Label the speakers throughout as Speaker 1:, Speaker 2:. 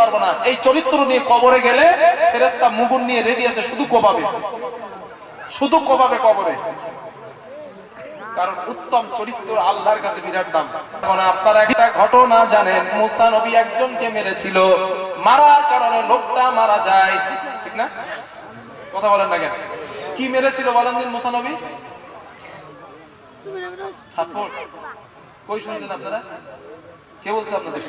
Speaker 1: পারবো না। এই চরিত্র নিয়ে কবরে গেলে ফেরেশতা মুগুর নিয়ে রেডি আছে, শুধু কোপাবে, শুধু কোপাবে কবরে। কারণ উত্তম চরিত্র আল্লাহর কাছে বিরাট দাম। এখন আপনারা একটা ঘটনা জানেন, মুসা নবী একজনকে মেরেছিল, মারার কারণে লোকটা মারা যায়, ঠিক না? কথা বলেন না কেন? কি মেরেছিল বলেন দিন মুসা নবী? থাপ্পড়। কই শুনছেন আপনারা? কে বলছে আপনাদের?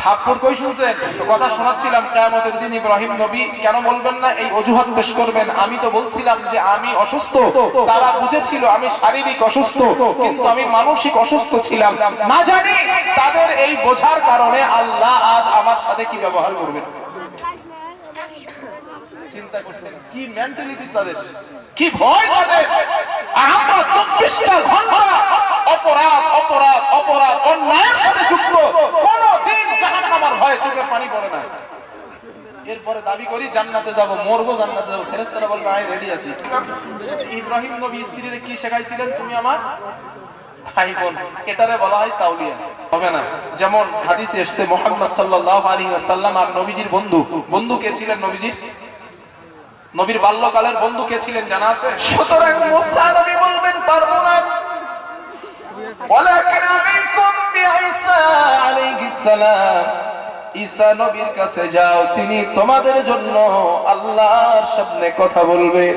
Speaker 1: থাপ্পড় কই শুনছেন? তো কথা শোনাচ্ছিলাম কিয়ামতের দিন ইব্রাহিম নবী কেন বলবেন না এই অজুহাত পেশ করবেন? আমি তো বলছিলাম যে আমি অসুস্থ, তারা বুঝেছিল আমি শারীরিক অসুস্থ, কিন্তু আমি মানসিক অসুস্থ ছিলাম। না জানি তাদের এই বোঝার কারণে আল্লাহ আজ আমার সাথে কি ব্যবহার করবেন। চিন্তা করছেন কি মেন্টালিটি তাদের, কি ভয় তাদের। আমরা 24টা ঘন্টা অপরাধ অপরাধ অপরাধ অন্যায়ের সাথে যুক্ত, কোনদিন জাহান্নামের ভয়ে চোখে পানি পড়ে না। এরপরে দাবি করি জান্নাতে যাব, মরবো জান্নাতে যাব, ফেরেশতারা বলবে আয় রেডি আছি। ইব্রাহিম নবী স্ত্রীরে কি শেখাইছিলেন? তুমি আমার ভাই বোন, এটারে বলা হয় তাওলিয়া, হবে না? যেমন হাদিসে এসেছে মুহাম্মদ সাল্লাল্লাহু আলাইহি ওয়াসাল্লাম আর নবীজির বন্ধু, বন্ধু কে ছিলেন নবীজির? নবীর বাল্যকালের বন্ধু কে ছিলেন জানা আছে? সুতরাং মুসা নবী বলবেন পারবো না, ওয়ালাকিন আলাইকুম বিঈসা আলাইহিস সালাম, ঈসা নবীর কাছে যাও, তিনি তোমাদের জন্য আল্লাহর সামনে কথা বলবেন।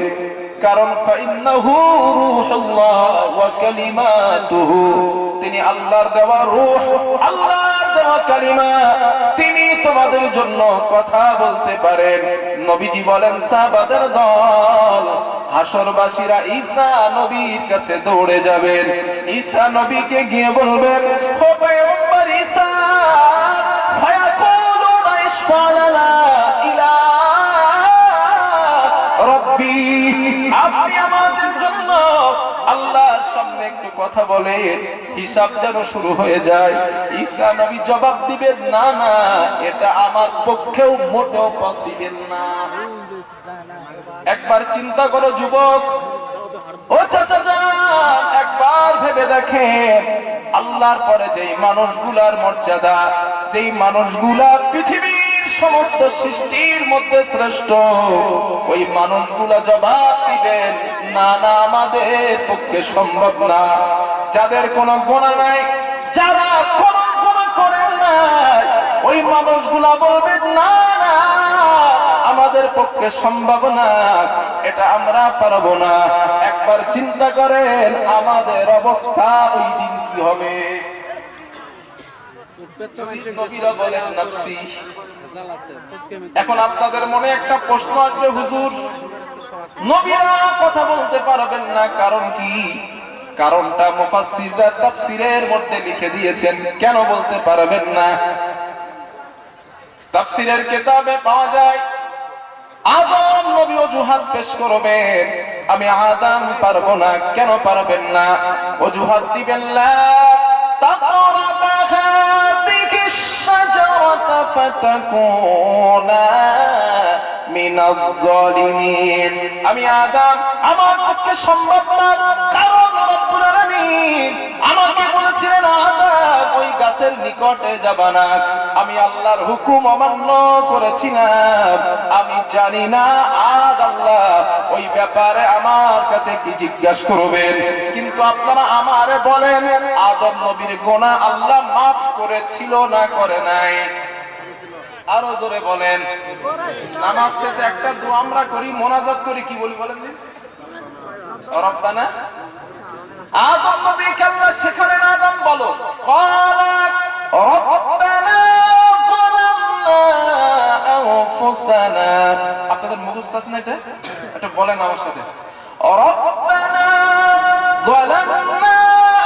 Speaker 1: কারণ ফাইন্নাহু রূহুল্লাহ ওয়া কালিমাতুহু, তিনি আল্লাহর দেওয়া রূহ, আল্লাহর দেওয়া কালিমা, তিনি তোমাদের জন্য কথা বলতে পারেন। নবীজি বলেন সাহাবাদের দল হাসরবাসীরা ঈসা নবীর কাছে দৌড়ে যাবেন, ঈসা নবীকে গিয়ে বলবেন ও পয়গম্বর ঈসা, ফায়াকুলুনা ইশফা'লানা ইলা রাব্বি, আপনি আমাদের জন্য আল্লাহর সামনে একটু কথা বলেন, হিসাব যেন শুরু হয়ে যায়। ঈসা নবী জবাব দিবেন না না, এটা আমার পক্ষেও মোটেও পসিবল না। একবার চিন্তা করো যুবক, ও চাচা যান, একবার ভেবে দেখেন আল্লাহর পরে যেই মানুষগুলার মর্যাদা, যেই মানুষগুলা পৃথিবীর সমস্ত সৃষ্টির মধ্যে শ্রেষ্ঠ, ওই মানুষগুলা জবাব দিবেন না না, আমাদের পক্ষে সম্ভব না। যাদের কোনো গুনাহ নাই, যারা কোনো গুনাহ করেন না, ওই মানুষগুলা বলবেন না না, আমাদের পক্ষে সম্ভব না, এটা আমরা পারবো না। একবার চিন্তা করেন আমাদের অবস্থা ওই দিন কি হবে। এখন আপনাদের মনে একটা প্রশ্ন আসবে, হুজুর নবীরা কথা বলতে পারবেন না, কারণ কি? কারণটা মুফাসসিররা তাফসীরের মধ্যে লিখে দিয়েছেন। কেন বলতে পারবেন না? তাফসীরের কিতাবে পাওয়া যায় আদম নবী অজুহাত পেশ করবেন, আমি আদম পারবো না। কেন পারবেন না? অজুহাত দিবেন লা তাকরাবা হাদিহিশ শাজারাতা ফাতাকুনা মিনাজ জালিমিন, আমি আদম, আমার পক্ষে সম্ভব না। কারণ রব্বুল আলামিন আমাকে বলেছিলেন আদম ওই গাছের নিকটে যাবা না। আমি আল্লাহর হুকুম অমান্য করেছিলাম, আমি জানি না আজ আল্লাহ ওই ব্যাপারে আমার কাছে কি জিজ্ঞাসা করবেন। কিন্তু আপনারা আমারে বলেন আদম নবীর গুনাহ আল্লাহ মাফ করেছিল না করে নাই? আরো জোরে বলেন। নামাজ শেষে একটা দোয়া আমরা করি, মোনাজাত করি, কি বলি বলেন দিন? রব্বানা, আদম নবীকে আল্লাহ শেখালেন আদম বলো, ক্বালা রব্বানা যালামনা আনফুসানা। আপনাদের মুখস্থ আছে না এটা? এটা বলেন আমার সাথে, রব্বানা যালামনা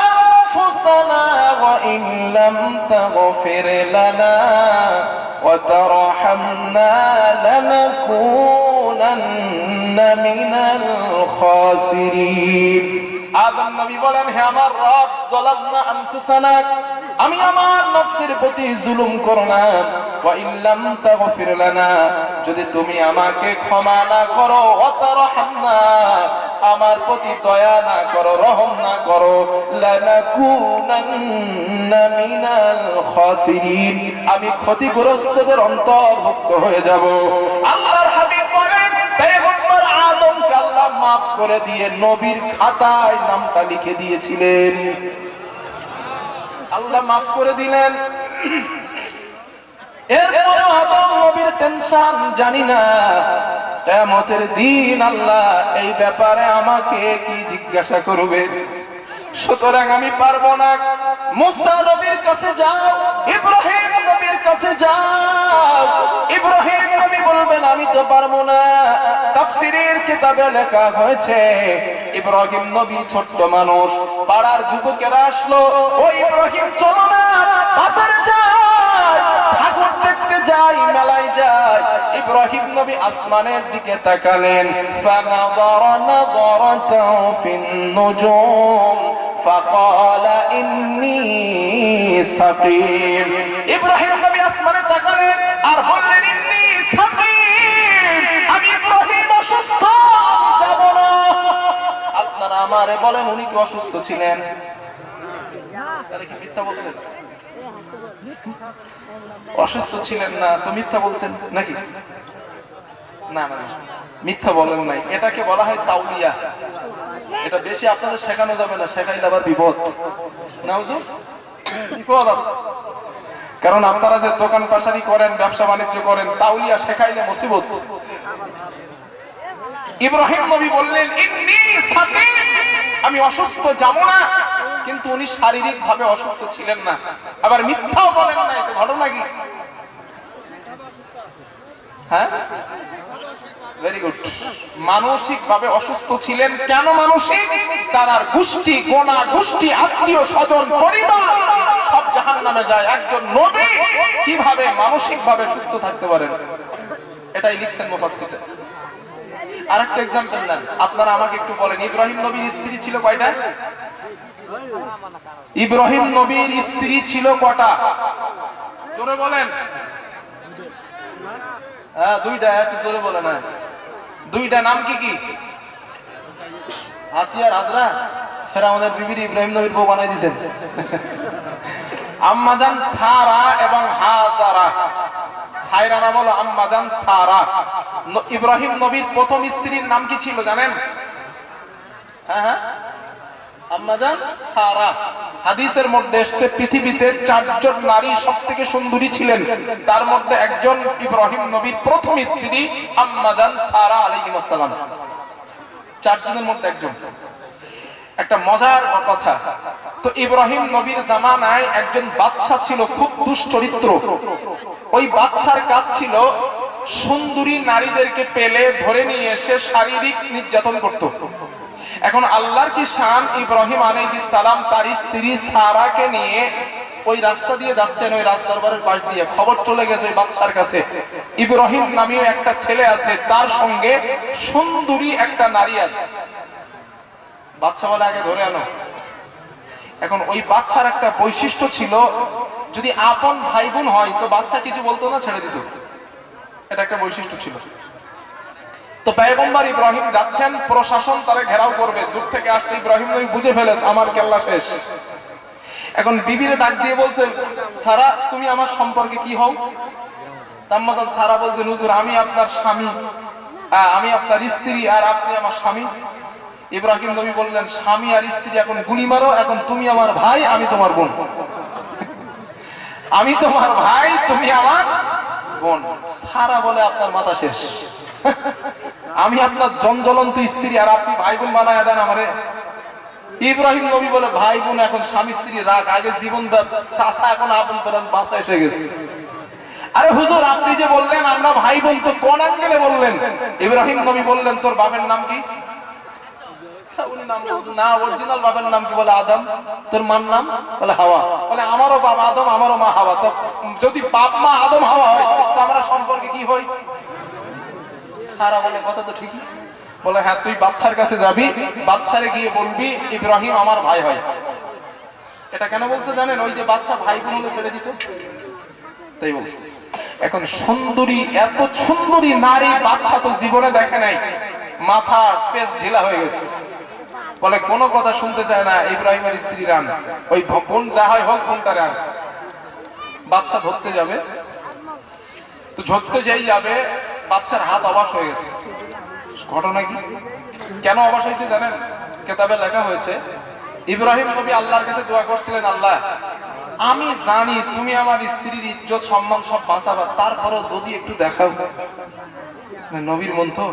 Speaker 1: আনফুসানা ওয়া ইন লাম তাগফির লানা ওয়া তারহামনা লানাকুনান্না মিনাল খাসিরিন। আদম নবী বলেন হে আমার রব, যালামনা আনফুসানা, আমি আমার নফসের প্রতি জুলুম করলাম, ওয়া ইল্লাম তাগফির লানা, যদি তুমি আমাকে ক্ষমা না করো, ওয়া তারহামনা, আমার প্রতি দয়া না করো, রহম না করো, লানাকুনান্না মিনাল খাসিরিন, আমি ক্ষতিগ্রস্তদের অন্তর্ভুক্ত হয়ে যাব। আল্লাহর হাবিব বলেন পয়গম্বর আদমকে আল্লাহ মাফ করে দিয়ে নবীর খাতায় নামটা লিখে দিয়েছিলেন। আল্লাহ মাফ করে দিলেন। এরপরে আদম নবীর টেনশন, জানি না কিয়ামতের দিন আল্লাহ এই ব্যাপারে আমাকে কি জিজ্ঞাসা করবে, সুতরাং আমি পারবো না। মুসা নবীর কাছে যাও, ইব্রাহিম নবীর কাছে যাও। ইব্রাহিম নবী বলবেন আমি তো পারবো না। তাফসীরের কিতাবে লেখা হয়েছে ইব্রাহিম নবী ছোট্ট মানুষ, পাড়ার যুবকেরা আসলো, ও ইব্রাহিম চলো না বাজারে যাই, ঠাকুর দেখতে যাই, মেলায় যাই। ইব্রাহিম নবী আসমানের দিকে তাকালেন, ফানাযারা নাযারাতাও ফিন নুজুম ফাকালা ইন্নী সাকিম। ইব্রাহিম নবী আসমানে তাকালেন আর বললেন ইন্নী সাকিম, আমি ইব্রাহিম অসুস্থ, যাব না। আপনারা আমারে বলেন উনি কি অসুস্থ ছিলেন? তাহলে কি মিথ্যা বলছেন? অসুস্থ ছিলেন না তো মিথ্যা বলছেন নাকি? না না, মিথ্যা বলেন নাই। এটাকে বলা হয় তাওলিয়া। এটা বেশি আপনাদের শেখানো যাবে না, শেখাইলে আবার বিপদ। নাউজুব, বিপদ আছে। কারণ আপনারা যে দোকান পাশারি করেন, ব্যবসা বাণিজ্য করেন, তাওলিয়া শেখাইলে মুসিবত। ইব্রাহিম নবী বললেন ইন্নী সাকিম, আমি অসুস্থ, যাব না। কিন্তু উনি শারীরিক ভাবে অসুস্থ ছিলেন না, আবার মিথ্যাও বলেন না। এটা ঘটনা কি? হ্যাঁ, ভেরি গুড। মানসিক ভাবে অসুস্থ ছিলেন। কেন মানসিক? তার গোষ্ঠী, গোনা গোষ্ঠী, আত্মীয় স্বজন, পরিবার সব জাহান্নামে যায়। একজন নবী কিভাবে মানসিক ভাবে সুস্থ থাকতে পারেন, এটাই লিখছেন মুফাসসির। আরেকটা एग्जांपल দেন। আপনারা আমাকে একটু বলেন ইব্রাহিম নবীর স্ত্রী ছিল কয়টা? ইব্রাহিম নবীর স্ত্রী ছিল কয়টা? জোরে বলেন। হ্যাঁ, দুইটা। একটু জোরে বলেন। না, দুইটা। নাম কি কি? হাসিয়া আর হাজরা। ফের আমাদের বিবির ইব্রাহিম নবীর বউ বানাই দিয়েছেন। আম্মাজান সারা এবং হাজারা। সায়রা নাম হলো আম্মাজান সারা। ইব্রাহিম নবীর প্রথম স্ত্রীর নাম কি ছিল জানেন? হ্যাঁ হ্যাঁ, আম্মাজান সারা। হাদিসের মধ্যে এসেছে পৃথিবীতে 4 জন নারী সবথেকে সুন্দরী ছিলেন, তার মধ্যে একজন ইব্রাহিম নবীর প্রথম স্ত্রী আম্মাজান সারা আলাইহিস সালাম। 4 জনের মধ্যে একজন। একটা মজার কথা, তো ইব্রাহিম নবীর জামানায় একজন বাদশা ছিল, খুব দুশ্চরিত্র। ওই বাদশার কাজ ছিল সুন্দরী নারীদেরকে পেলে ধরে নিয়ে এসে শারীরিক নির্যাতন করত। এখন আল্লাহর কি শান, ইব্রাহিম আলাইহিস সালাম তার স্ত্রী সারাকে নিয়ে ওই রাস্তা দিয়ে যাচ্ছেন, ওই রাজদরবারের পাশ দিয়ে। খবর চলে গেছে ওই বাদশার কাছে ইব্রাহিম নামীয় একটা ছেলে আছে, তার সঙ্গে সুন্দরী একটা নারী আছে। বাদশা বলে আগে ধরে আনো। এখন ওই বাদশার একটা বৈশিষ্ট্য ছিল, যদি আপন ভাই বোন হয় তো বাদশা কিছু বলতো না, ছেড়ে দিত। এটা একটা বৈশিষ্ট্য ছিল। তো পয়গম্বর ইব্রাহিম যাচ্ছেন, প্রশাসন তারা ঘেরাও করবে। দূর থেকে আসছে ইব্রাহিম নবী বুঝে ফেলেছে আমার কেল্লা শেষ। এখন বিবিরে ডাক দিয়ে বলছে, সারা তুমি আমার সম্পর্কে কি হও? তাম্মাজান সারা বলছে, হুজুর আমি আপনার স্বামী, আমি আপনার স্ত্রী, আর আপনি আমার স্বামী। ইব্রাহিম নবী বললেন, স্বামী আর স্ত্রী এখন গুলি মারো, এখন তুমি আমার ভাই, আমি তোমার বোন। আমি তোমার ভাই, তুমি আমার বোন। সারা বলে আপনার মাথা শেষ। আমি আপনার জঞ্জলন্ত স্ত্রী আর আপনি ভাই বোন বানায় দেন আমারে। ইব্রাহিম নবী বলে, ভাই বোন এখন স্বামী স্ত্রী রাখ, আগে জীবন চাষা এখন আপন করেন, বাসা এসে গেছে। আরে হুজুর আপনি যে বললেন আমরা ভাই বোন, তো কোন অ্যাঙ্গেলে বললেন? ইব্রাহিম নবী বললেন, তোর বাপের নাম কি? উনি নাম বলছেন না, অরিজিনাল বাবার নাম কি? বলে আদম। তোর মার নাম? বলে হাওয়া। বলে আমারও বাপ আদম, আমারও মা হাওয়া। তো যদি বাপ মা আদম হাওয়া হয় তো আমরা সম্পর্কে কি হই? সারা বলে, কথা তো ঠিকই। বলে হ্যাঁ, তুই বাদশার কাছে যাবি, বাদশারে গিয়ে বলবি ইব্রাহিম আমার ভাই হয়। এটা কেন বলছে জানেন? ওই যে বাদশা ভাই বোন হলে ছেড়ে দিত, তাই বলছে। এখন সুন্দরী, এত সুন্দরী নারী বাদশা তো জীবনে দেখে নাই, মাথা পেস ঢিলা হয়ে গেছে। বলে কোনো কথা শুনতে চায় না ইব্রাহিমের স্ত্রী রান, ওই বোন যা হয় হোক কোনটা রান। বাচ্চা ধরতে যাবে, তো ধরতে যেই যাবে বাচ্চার হাত অবশ হয়ে গেছে। ঘটনা কি, কেন অবশ হয়েছে জানেন? কেতাবে লেখা হয়েছে ইব্রাহিম নবী আল্লাহর কাছে দোয়া করছিলেন, আল্লাহ আমি জানি তুমি আমার স্ত্রীর ইজ্জত সম্মান সব বাঁচাবা, তারপরও যদি একটু দেখাও। নবীর মন তো,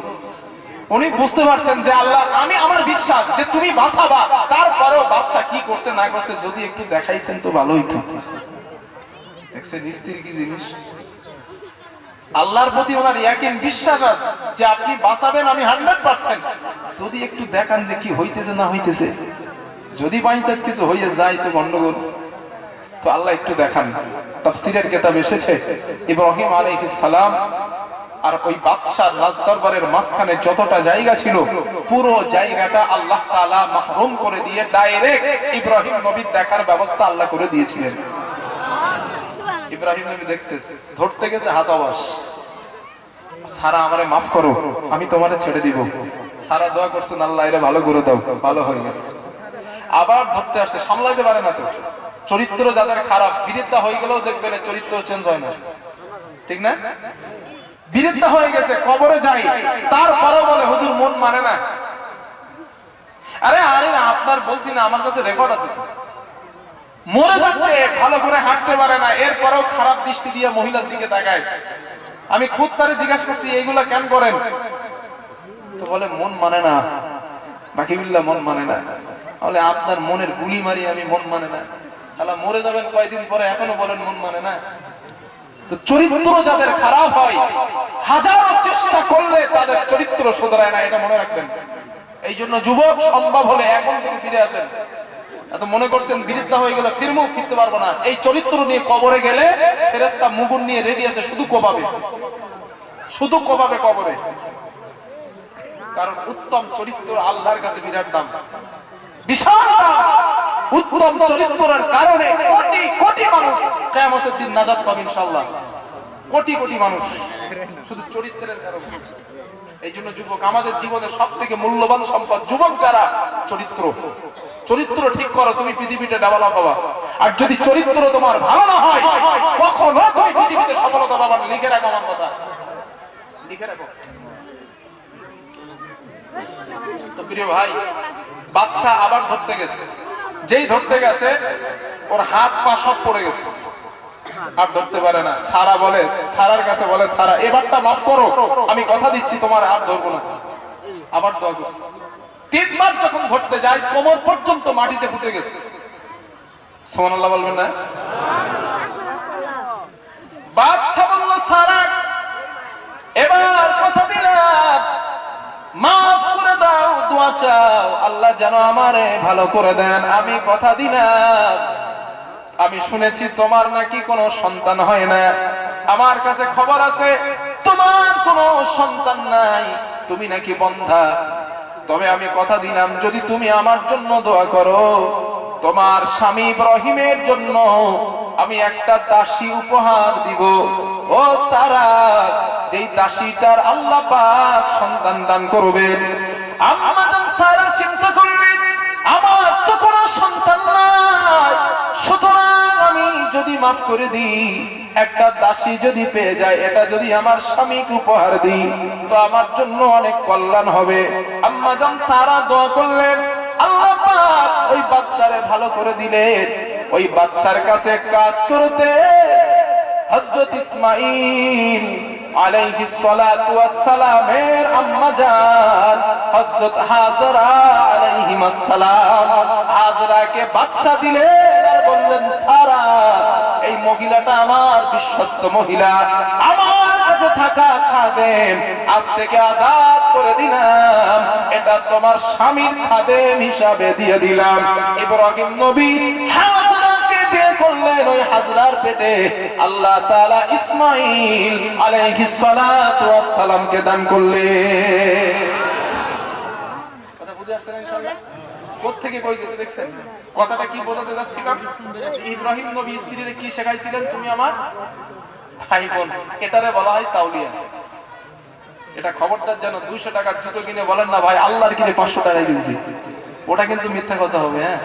Speaker 1: উনি বুঝতে পারছেন যে আল্লাহ আমি আমার বিশ্বাস যে তুমি বাঁচাবা, তারপরেও বাদশা কি করছে না করছে যদি একটু দেখাইতেন তো ভালো হইতো। দেখছেন স্ত্রী কি জিনিস, আল্লাহর প্রতি ওনার ইয়াকিন বিশ্বাস আছে যে আপনি বাঁচাবেন, আমি 100%, যদি একটু দেখান যে কি হইতেছে না হইতেছে, যদি বাইচান্স কিছু হইয়া যায় তো গন্ডগোল, তো আল্লাহ একটু দেখান। তাফসীরের কিতাবে এসেছে ইব্রাহিম আলাইহিস সালাম আর ওই বাদশার রাজদরবারের মাঝখানে যতটা জায়গা ছিল পুরো জায়গাটা আল্লাহ তাআলা মাহরুম করে দিয়ে ডাইরেক্ট ইব্রাহিম নবীর দেখার ব্যবস্থা আল্লাহ করে দিয়েছিলেন। ইব্রাহিম নবী দেখতেছে, ধরতে গেছে হাত অবশ, সারা আমারে মাফ করো, আমি তোমারে ছেড়ে দিব। সারা দোয়া করছেন, আল্লাহ এরে ভালো করে দাও, ভালো হয়ে গেছে। আবার ধরতে আসছে, সামলাইতে পারে না তো, চরিত্র যাদের খারাপ, বিরুদ্ধা হয়ে গেলেও দেখবেন চরিত্র চেঞ্জ হয় না, ঠিক না? বিরুদ্ধা হয়ে গেছে, কবরে যাই, তারপরেও বলে হুজুর মন মানে না। আরে আরে আপনার বলছি না, আমার কাছে রেকর্ড আছে তো, মরে যাচ্ছে, ভালো করে হাঁটতে পারে না, এরপরেও খারাপ দৃষ্টি দিয়ে মহিলার দিকে তাকায়। আমি খুদ তারে জিজ্ঞাসা করছি এইগুলা কেন করেন, তো বলে মন মানে না, বাকি বিল্লাহ মন মানে না। বলে আপনার মনের গুলি মারি আমি, মন মানে না। আল্লাহ মরে যাবেন কয়েকদিন পরে, এখনো বলেন মন মানে না। তো চরিত্র যাদের খারাপ হয়, হাজারো চেষ্টা করলে তাদের চরিত্র শুধরায় না, এটা মনে রাখবেন। এই জন্য যুবক সম্ভব হলে এখন থেকে ফিরে আসেন। এত মনে করছেন বিরুদ্ধা হয়ে গেলে ফিরতে পারবো না, এই চরিত্র নিয়ে কবরে গেলে ফেরেশতা মুগুর নিয়ে রেডি আছে, শুধু কোবাবে, শুধু কোবাবে কবরে। কারণ উত্তম চরিত্র আল্লাহর কাছে বিরাট দাম, বিশাল দাম। উত্তম চরিত্রের কারণে কোটি কোটি মানুষ কিয়ামতের দিন নাজাত পাবে ইনশাআল্লাহ, কোটি কোটি মানুষ শুধু চরিত্রের কারণে। এই জন্য যুবক, আমাদের জীবনের সবথেকে মূল্যবান সম্পদ যুবক যারা, চরিত্র। চরিত্র ঠিক করো, তুমি পৃথিবীতে ডেভেলপ হবা। আর যদি চরিত্র তোমার ভালো না হয়, কখনো তুমি পৃথিবীতে সফলতা পাবা না। লিখে রাখো আমার কথা, লিখে রাখো। তো প্রিয় ভাই, বাদশা আবার ধরতে গেছে, যেই ধরতে গেছে ওর হাত পা সব পড়ে গেছে, আর ধরতে পারে না। সারা বলে, সারার কাছে বলে, সারা এবারটা মাফ করো, আমি কথা দিচ্ছি তোমার হাত ধরবো না। আবার দোয়া করছে, 3 বার যখন ধরতে যায় কোমর পর্যন্ত মাটিতে পুঁতে গেছে। সুবহানাল্লাহ বলবেন না? বাদশা বলল, সারা এবার কথা দিলাম, মাফ করে দাও, দোয়া চাও, আল্লাহ যেন আমারে ভালো করে দেন। আমি কথা দিলাম, আমি শুনেছি তোমার নাকি কোনো সন্তান হয় না, আমার কাছে খবর আছে তোমার কোনো সন্তান নাই, তুমি নাকি বন্ধা। তবে আমি কথা দিলাম, যদি তুমি আমার জন্য দোয়া করো, তোমার স্বামী ইব্রাহিমের জন্য আমি একটা দাসী উপহার দিব। ও সারা, যেই দাসীটার আল্লাহ পাক সন্তান দান করবেন। আম্মা জান সারা চিন্তা করলেন, আমার তো কোনো সন্তান নাই, সুতরাং আমি যদি মাফ করে দিই, একটা দাসী যদি পেয়ে যায়, এটা যদি আমার স্বামীকে উপহার দিই, তো আমার জন্য অনেক কল্যাণ হবে। আম্মা জান সারা দোয়া করলেন, আল্লাহ পাক ওই বাদশারে ভালো করে দিলেন। ওই বাদশার কাছে কাজ করতে হযরত ইসমাঈল আলাইহিস সালাতু ওয়াস সালামের আম্মা জান হযরত হাজরা আলাইহিমাস সালাম, হাজরাকে বাদশা দিলেন আর বললেন, সারা এই মহিলাটা আমার বিশ্বস্ত মহিলা, আমার কাছে থাকা খাদেম, আজ থেকে আজাদ করে দিলাম, এটা তোমার স্বামীর খাদেম হিসাবে দিয়ে দিলাম। ইব্রাহিম নবী হাজরাকে বিয়ে করলেন, ওই হাজরার পেটে আল্লাহ তাআলা ইসমাঈল আলাইহিস সালাতু ওয়াস সালামকে দান করলেন। কথা বুঝে আসছেন ইনশাআল্লাহ? কোত্থেকে কই গেছে দেখছেন? কথাটা কি বোঝাতে যাচ্ছিলাম? ইব্রাহিম নবী স্ত্রীরে কি শেখাইছিলেন, তুমি আমার ভাই বোন। এটারে বলা হয় তাওলিয়া। এটা খবরদার যেন 200 টাকার জুতো কিনে বলেন না, ভাই আল্লাহর কিনে 500 টাকায় কিনছি, ওটা কিন্তু মিথ্যা কথা হবে। হ্যাঁ,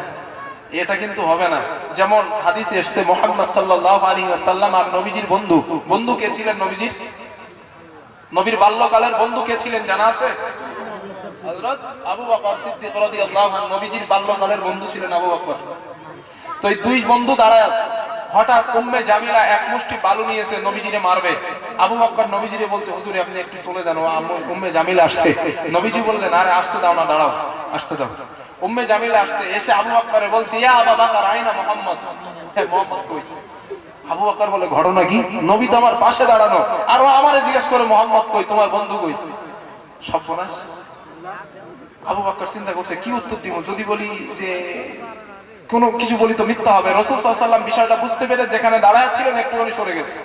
Speaker 1: এটা কিন্তু হবে না। যেমন হাদিসে এসেছে মুহাম্মদ সাল্লাল্লাহু আলাইহি ওয়াসাল্লাম আর নবীজির বন্ধু কে ছিলেন? নবীর বাল্যকালের বন্ধু কে ছিলেন জানা আছে? হযরত আবু বকর সিদ্দিক রাদিয়াল্লাহু আনহু নবীজির বাল্যকালের বন্ধু ছিলেন আবু বকর। তো এই দুই বন্ধু দাঁড়ায় আছে, হঠাৎ উম্মে জামিলা এক মুষ্টি বালু নিয়েছে, নবীজিরে মারবে। আবু বকর নবীজিরে বলছে, হুজুর আপনি একটু চলে যান, উম্মে জামিলা আসছে। নবীজি বললেন, আরে আসতে দাও না, দাঁড়াও, আসতে দাও। উম্মে জামিলা আসছে, এসে আবু বকরে বলছে, ইয়া আবু বকর আইনা মুহাম্মদ, হ্যাঁ মুহাম্মদ কই? আবু বকর বলে, ঘটনা কি? নবী তো আমার পাশে দাঁড়ানো, আর ও আমারে জিজ্ঞেস করে মুহাম্মদ কই, তোমার বন্ধু কই? সর্বনাশ। আবু বকর চিন্তা করছে কি উত্তর দিব, যদি বলি যে কোনো কিছু বলি তো মিথ্যা হবে। রাসূল সাল্লাল্লাহু আলাইহি ওয়াসাল্লাম বিষয়টা বুঝতে পেরে যেখানে দাঁড়ায় ছিলেন একটুখানি সরে গেছে।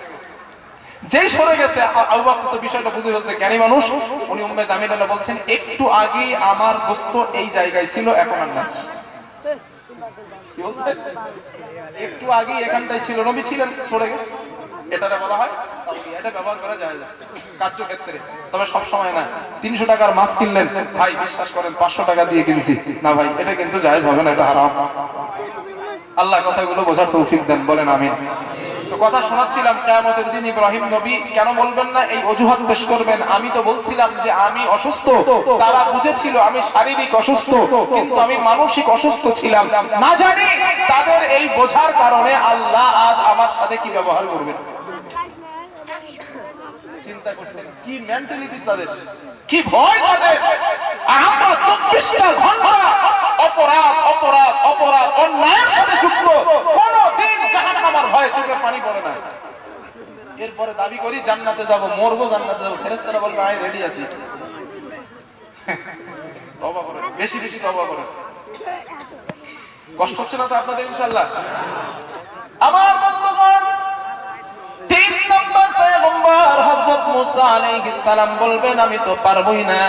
Speaker 1: যেই সরে গেছে, আবু বকর তো বিষয়টা বুঝে ফেলছে, জ্ঞানী মানুষ। উনি উম্মে জামিলা বলছেন, একটু আগে আমার দোস্ত এই জায়গায় ছিল, এখন আর না। কি বলছেন? একটু আগে এখানটাই ছিল, নবী ছিলেন, সরে গেছে। এটারে বলা হয় তাওহীদ। এটা ব্যবহার করা যায় কার্যক্ষেত্রে, তবে সব সময় না। 300 টাকার মাছ কিনলেন, ভাই বিশ্বাস করেন 500 টাকা দিয়ে কিনছি, না ভাই এটা কিন্তু জায়েজ হবে না, এটা হারাম। আল্লাহ কথাগুলো বোঝার তৌফিক দেন, বলেন আমিন। তো কথা শোনাচ্ছিলাম কিয়ামতের দিন ইব্রাহিম নবী কেন বলবেন না এই অজুহাত পেশ করবেন? আমি তো বলছিলাম যে আমি অসুস্থ, তারা বুঝেছিল আমি শারীরিক অসুস্থ, কিন্তু আমি মানসিক অসুস্থ ছিলাম। না জানি তাদের এই বোঝার কারণে আল্লাহ আজ আমার সাথে কি ব্যবহার করবেন। চিন্তা করছেন কি মেন্টালিটি তাদের, কি ভয় তাদের। আমরা 24টা ঘন্টা অপরাধ অপরাধ অপরাধ অন্যায়ের সাথে যুক্ত, কোনদিন জাহান্নামের ভয়ে চোখে পানি পড়ে না। এরপরে দাবি করি জান্নাতে যাব, মরবো জান্নাতে যাব, ফেরেশতারা বলবে আয় রেডি আছি। তওবা করেন, বেশি বেশি তওবা করেন। কষ্ট হচ্ছে না তো আপনাদের ইনশাআল্লাহ? আমার বন্ধুগণ, 3 নম্বর পয়গম্বর হযরত মুসা আলাইহিস সালাম বলবেন আমি তো পারবোই না।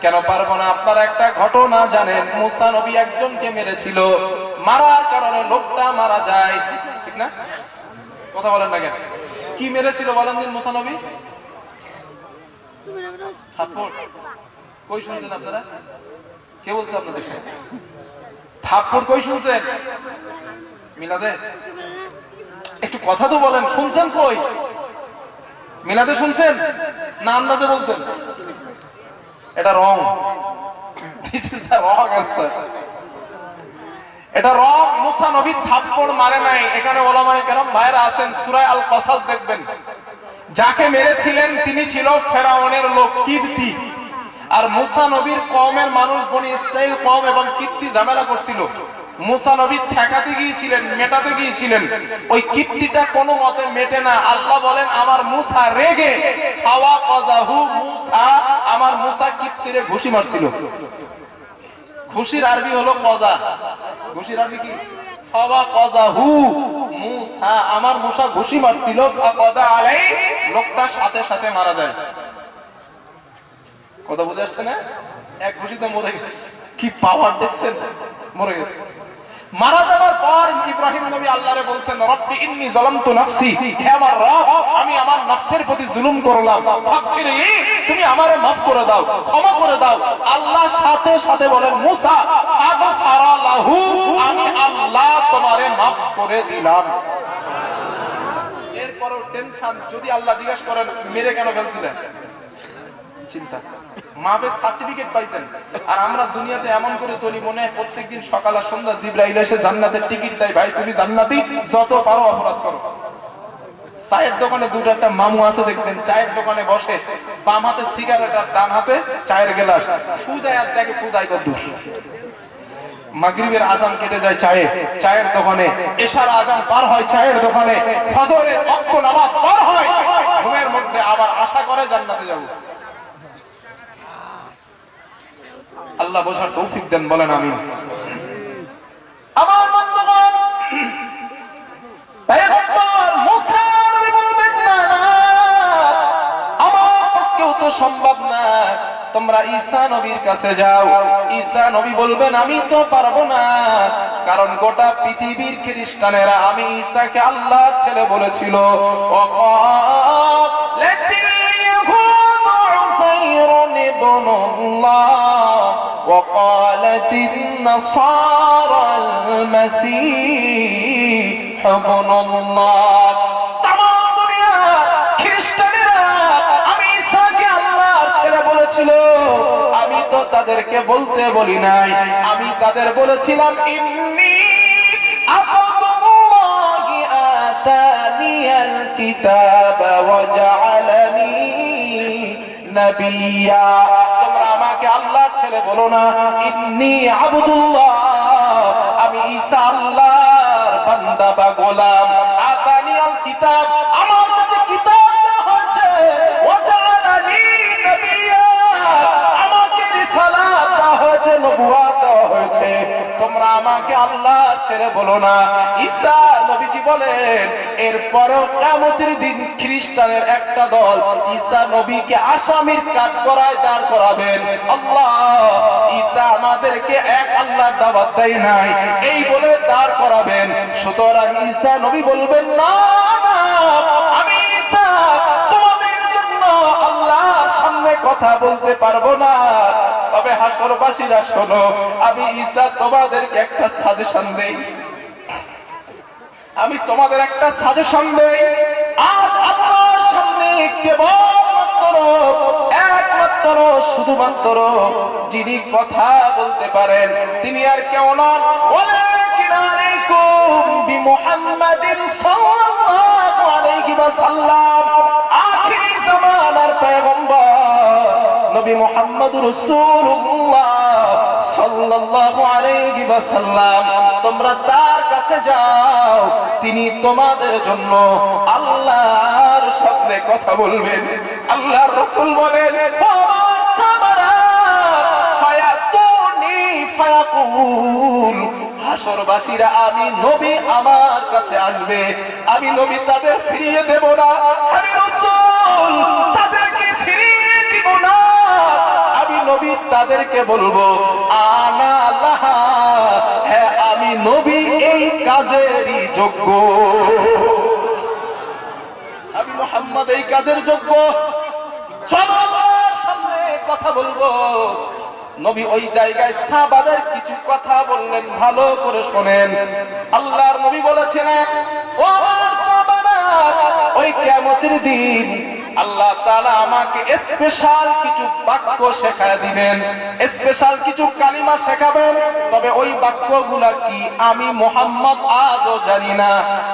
Speaker 1: কেন পারবো না? আপনারা একটা ঘটনা জানেন, মুসা নবী একজনকে মেরেছিল, মারার কারণে লোকটা মারা যায়, ঠিক না? কথা বলেন না কেন? কি মেরেছিল বলেন দিন মুসা নবী? থাপ্পড়। কই শুনছেন আপনারা? কে বলছে আপনাদের? থাপ্পড় কই শুনছেন? মিলাদে? একটু কথা তো বলেন, শুনছেন কই? মিলাদে শুনছেন না আন্দাজে বলছেন? এটা wrong. This is the wrong answer. এটা রং। মুসা নবী থাপ্পড় মারে নাই। এখানে ওলামায়ে কেরাম ভাইরা আছেন, সূরা আল কসাস দেখবেন, যাকে মেরেছিলেন তিনি ছিল ফেরাউনের লোক কিবতি। আর মুসা নবীর কওমের মানুষ বনি ইসরাইল কওম এবং কিবতি ঝামেলা করছিল। মুসা নবী ঠেকাতে গিয়েছিলেন, মেটাতে গিয়েছিলেন, ওই কিবতিটা কোনো মতে মেটে না। আল্লাহ বলেন আমার মুসা রেগে ফাওয়াকাদাহু, মুসা আমার মুসা কিবতিরে ঘুষি মারছিল। ঘুষির আরবি হলো কদা। ঘুষির আরবি কি? ফাওয়াকাদাহু, মুসা আমার মুসা ঘুষি মারছিল, ফাকাদা আলাই, লোকটা সাথে সাথে মারা যায়। কথা বুঝে আসছে না? এক ঘুষিতে মরে গেছে। কি পাওয়ার দেখছেন? মরে গেছে। মারা যাওয়ার পর ইব্রাহিম নবী আল্লাহরে বলছেন, রব্বি ইন্নী যালামতু নাফসি, হে আমার রব আমি আমার নফসের প্রতি জুলুম করলাম, ফাগফিরলি তুমি আমারে মাফ করে দাও, ক্ষমা করে দাও। আল্লাহ সাথে সাথে বলেন মুসা ফাগফারা লাহু, আমি আল্লাহ তোমারে মাফ করে দিলাম। এরপরও টেনশন, যদি আল্লাহ জিজ্ঞাসা করেন মেরে কেন ফেলছিলেন, চিন্তা। মাফের সার্টিফিকেট পাইছেন। আর আমরা দুনিয়াতে এমন করে চলি, মনে হয় প্রত্যেকদিন সকাল আর সন্ধ্যা জিবরাইল এসে জান্নাতের টিকিট দেয়, ভাই তুমি জান্নাতি, যত পারো অপরাধ করো। চায়ের দোকানে দুটো একটা মামু আছে দেখবেন, চায়ের দোকানে বসে, বাম হাতে সিগারেট আর ডান হাতে চায়ের গ্লাস, ফুদায় আর দেখে ফুজাই কদ্দুর। মাগরিবের আজান কেটে যায় চায়ের দোকানে, এশার আজান পার হয় চায়ের দোকানে, ফজরের ওয়াক্ত নামাজ পার হয়, ঘুমের মধ্যে আবার আশা করে জান্নাতে যাব। আল্লাহ বোঝার তৌফিক দেন, বলেন আমিন। আমার বন্ধুগণ, পয়গম্বর মুসা নবী বলবেন না, আমার পক্ষেও তো সম্ভব না, তোমরা ঈসা নবীর কাছে যাও। ঈসা নবী বলবেন আমি তো পারবো না, কারণ গোটা পৃথিবীর খ্রিস্টানেরা আমি ঈসাকে আল্লাহর ছেলে বলেছিল। وقالت قالت النصارى المسيح ابن الله तमाम दुनिया খ্রিস্টানেরা আমি ঈসাকে আল্লাহর ছেলে বলেছিল আমি তো তাদেরকে বলতে বলি নাই আমি তাদের বলেছিলাম ইন্নী আবদুল্লাহি আতানিয়াল কিতাবা ওয়া জাআলানি নবিয়্যা তোমরা আমাকে আল্লাহর ছেলে বলো না ইন্নী আবদুল্লাহ আমি ঈসা আল্লাহর বান্দা বা গোলাম আতানিয়াল কিতাব আমার কাছে কিতাব দেওয়া হয়েছে ওয়া জাআলানি নবিয়্যা আমাকে রিসালাত দেওয়া হয়েছে নবুয়ত দেওয়া হয়েছে তোমরা আমাকে আল্লাহর ছেলে বলো না ঈসা নবীজি বলেন এরপরেও কিয়ামতের দিন খ্রিস্টানের একটা দল ঈসা নবীকে আসামির কাঠগড়ায় দাঁড় করাবেন আল্লাহ ঈসা আমাদেরকে এক আল্লাহর দাওয়াত দেয় নাই এই বলে দাঁড় করাবেন সুতরাং ঈসা নবী বলবেন না না আমি ঈসা তোমাদের জন্য আল্লাহর সামনে কথা বলতে পারবো না তবে হাসরবাসীরা শোনো আমি ঈসা তোমাদেরকে একটা সাজেশন দেই আমি তোমাদের একটা সাজেশন দেই আজ আল্লাহর সামনে কেবলমাত্র একমাত্র শুধুমাত্র যিনি কথা বলতে পারেন তিনি আর কেউ নন ওয়ালাকিন আলাইকুম বিমুহাম্মাদিন সাল্লাল্লাহু আলাইহি ওয়াসাল্লাম আখিরি জামানার পয়গম্বর নবী মুহাম্মদুর রাসূলুল্লাহ সাল্লাল্লাহু আলাইহি ওয়াসাল্লাম তোমরা তার কাছে যাও তিনি তোমাদের জন্য আল্লাহর সামনে কথা বলবেন আল্লাহর রাসূল বলেন সাবারা ফায়াতুনি ফায়াকুল হাসরবাসীরা আমি নবী আমার কাছে আসবে আমি নবী তাদের ফিরিয়ে দেব না আমি রাসূল তাদেরকে ফিরিয়ে দিব না আমি নবী তাদেরকে বলবো আনা লাহা হ্যাঁ আমি নবী এই কাজেরই যোগ্য আমি মুহাম্মদ এই কাজের যোগ্য চলো আল্লাহর সামনে কথা বলবো নবী ওই জায়গায় সাহাবাদের কিছু কথা বললেন ভালো করে শুনেন আল্লাহর নবী বলেছেন ও আমার সাহাবারা ওই কিয়ামতের দিন আল্লাহ তাআলা আমাকে স্পেশাল কিছু বাক্য শেখায় দিবেন স্পেশাল কিছু কালিমা শেখাবেন তবে ওই বাক্যগুলা কি আমি মুহাম্মদ আজও জানি না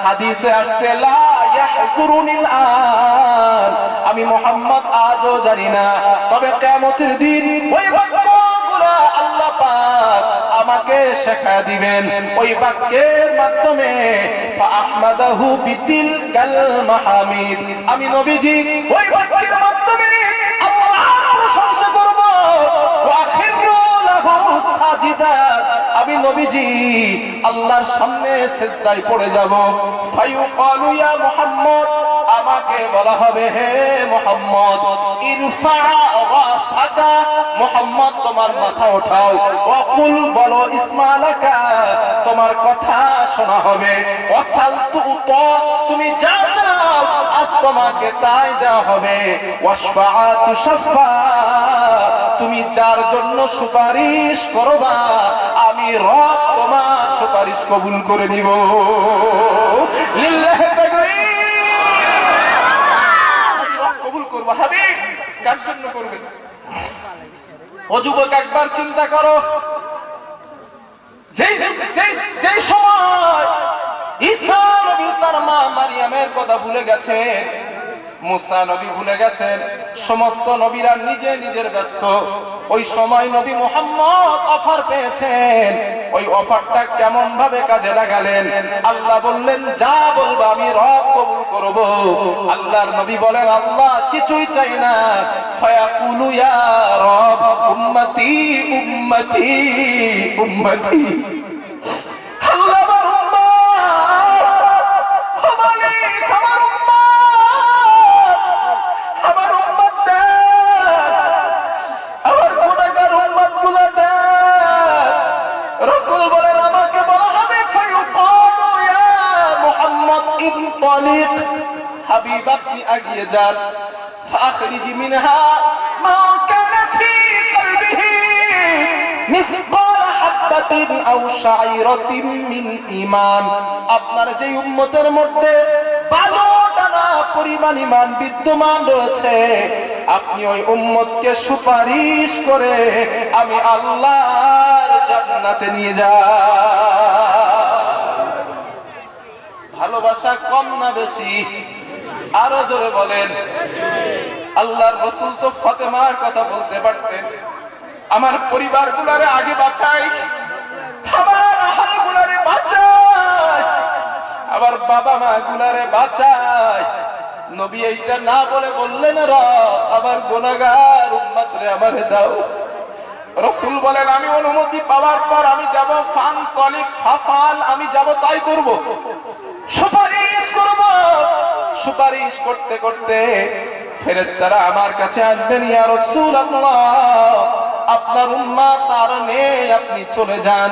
Speaker 1: হাদিসে আসছে লা ইয়াহজুরুনিল আন আমি মুহাম্মদ আজও জানি না তবে কিয়ামতের দিন ওই বাক্যগুলা আল্লাহ পাক আমাকে শেখায় দিবেন ওই বাক্যের মাধ্যমে ফাআহমাদাহু বিতিলকাল মাহামিদ আমি নবীজি ওই বাক্যের মাধ্যমে আল্লাহর প্রশংসা করব ওয়া খিরু লাহু সাজিদা আমি নবীজি আল্লাহর সামনে সিজদায় পড়ে যাব ফায়ুকালু ইয়া মুহাম্মদ আমাকে বলা হবে হে মুহাম্মদ ইরফা রাসাকা মুহাম্মদ তোমার মাথা ওঠাও ওয়াকুল বলো ইসমালাকা তোমার কথা শোনা হবে ওয়াসালতু তুমি যা চাও আজ তোমাকে তাই দেওয়া হবে ওয়াশফাআতু শাফা তুমি যার জন্য সুপারিশ করবা আমি রব তোমার সুপারিশ কবুল করে নিব লিল্লাহি কবুল করব হাবিব কার জন্য করবেন ও যুবক একবার চিন্তা করো যেই সময় ঈসা নবী তার মা মারিয়ামের কথা ভুলে গেছেন মুসা নবী ভুলে গেছেন সমস্ত নবীরা নিজে নিজের ব্যস্ত ওই সময় নবী মুহাম্মদ অফার পেয়েছেন ওই অফারটা কেমন ভাবে কাজে লাগালেন আল্লাহ বললেন যা বলবো আমি রব কবুল করব আল্লাহর নবী বলেন আল্লাহ কিছুই চাই না ফায়াকুলু ইয়া রব উম্মতি উম্মতি উম্মতি আল্লাহ হাবিব আপনি এগিয়ে যান فأخرج منها ما كان في قلبه مثقال হাববাতিন আও শাইরাতিন মিন ঈমান, আপনার যে উম্মতের মধ্যে ভালো দানা পরিমাণ ঈমান বিদ্যমান রয়েছে, আপনি ওই উম্মতকে সুপারিশ করে আমি আল্লাহর জান্নাতে নিয়ে যাই। ভালোবাসা কম না বেশি? আরো জোরে বলেন। আল্লাহর রাসূল তো ফাতেমার কথা বলতে পারতেন, আমার পরিবার গুলারে আগে বাঁচাই, আমার আহাল গুলারে বাঁচাই, আমার বাবা মা গুলারে বাঁচাই। নবী এইটা না বলে বললেন, রব আমার গুনাহগার উম্মতরে আমারে দাও। রাসূল বলেন, আমি অনুমতি পাওয়ার পর আমি যাব, ফান তলিক ফাফাল, আমি যাব তাই করব, সুপারিশ করব। সুপারিশ করতে করতে ফেরেশতারা আমার কাছে আসবেন, ইয়া রাসূলুল্লাহ আপনার উম্মত আর নেই, আপনি চলে যান।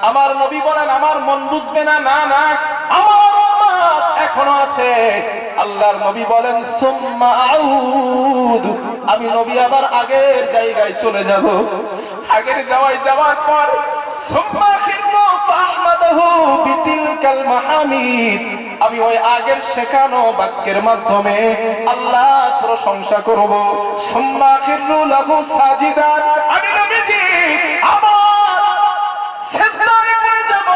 Speaker 1: আমার নবী বলেন, আমার মন বুঝবে না, না না আমার উম্মত এখনো আছে। আল্লাহর নবী বলেন, সুম্মা আউদ, আমি নবী আবার আগের জায়গায় চলে যাব। আগের যাওয়ার পর সুম্মা খিরু ফাহমাদাহু বিতিলকাল মাহামিদ, আমি ওই আগের শেখানো বাক্যের মাধ্যমে আল্লাহ প্রশংসা করব। সুম্মা খিরু লাহু সাজিদান, আমি নবীজি আবার সিজদায় পড়ে যাব।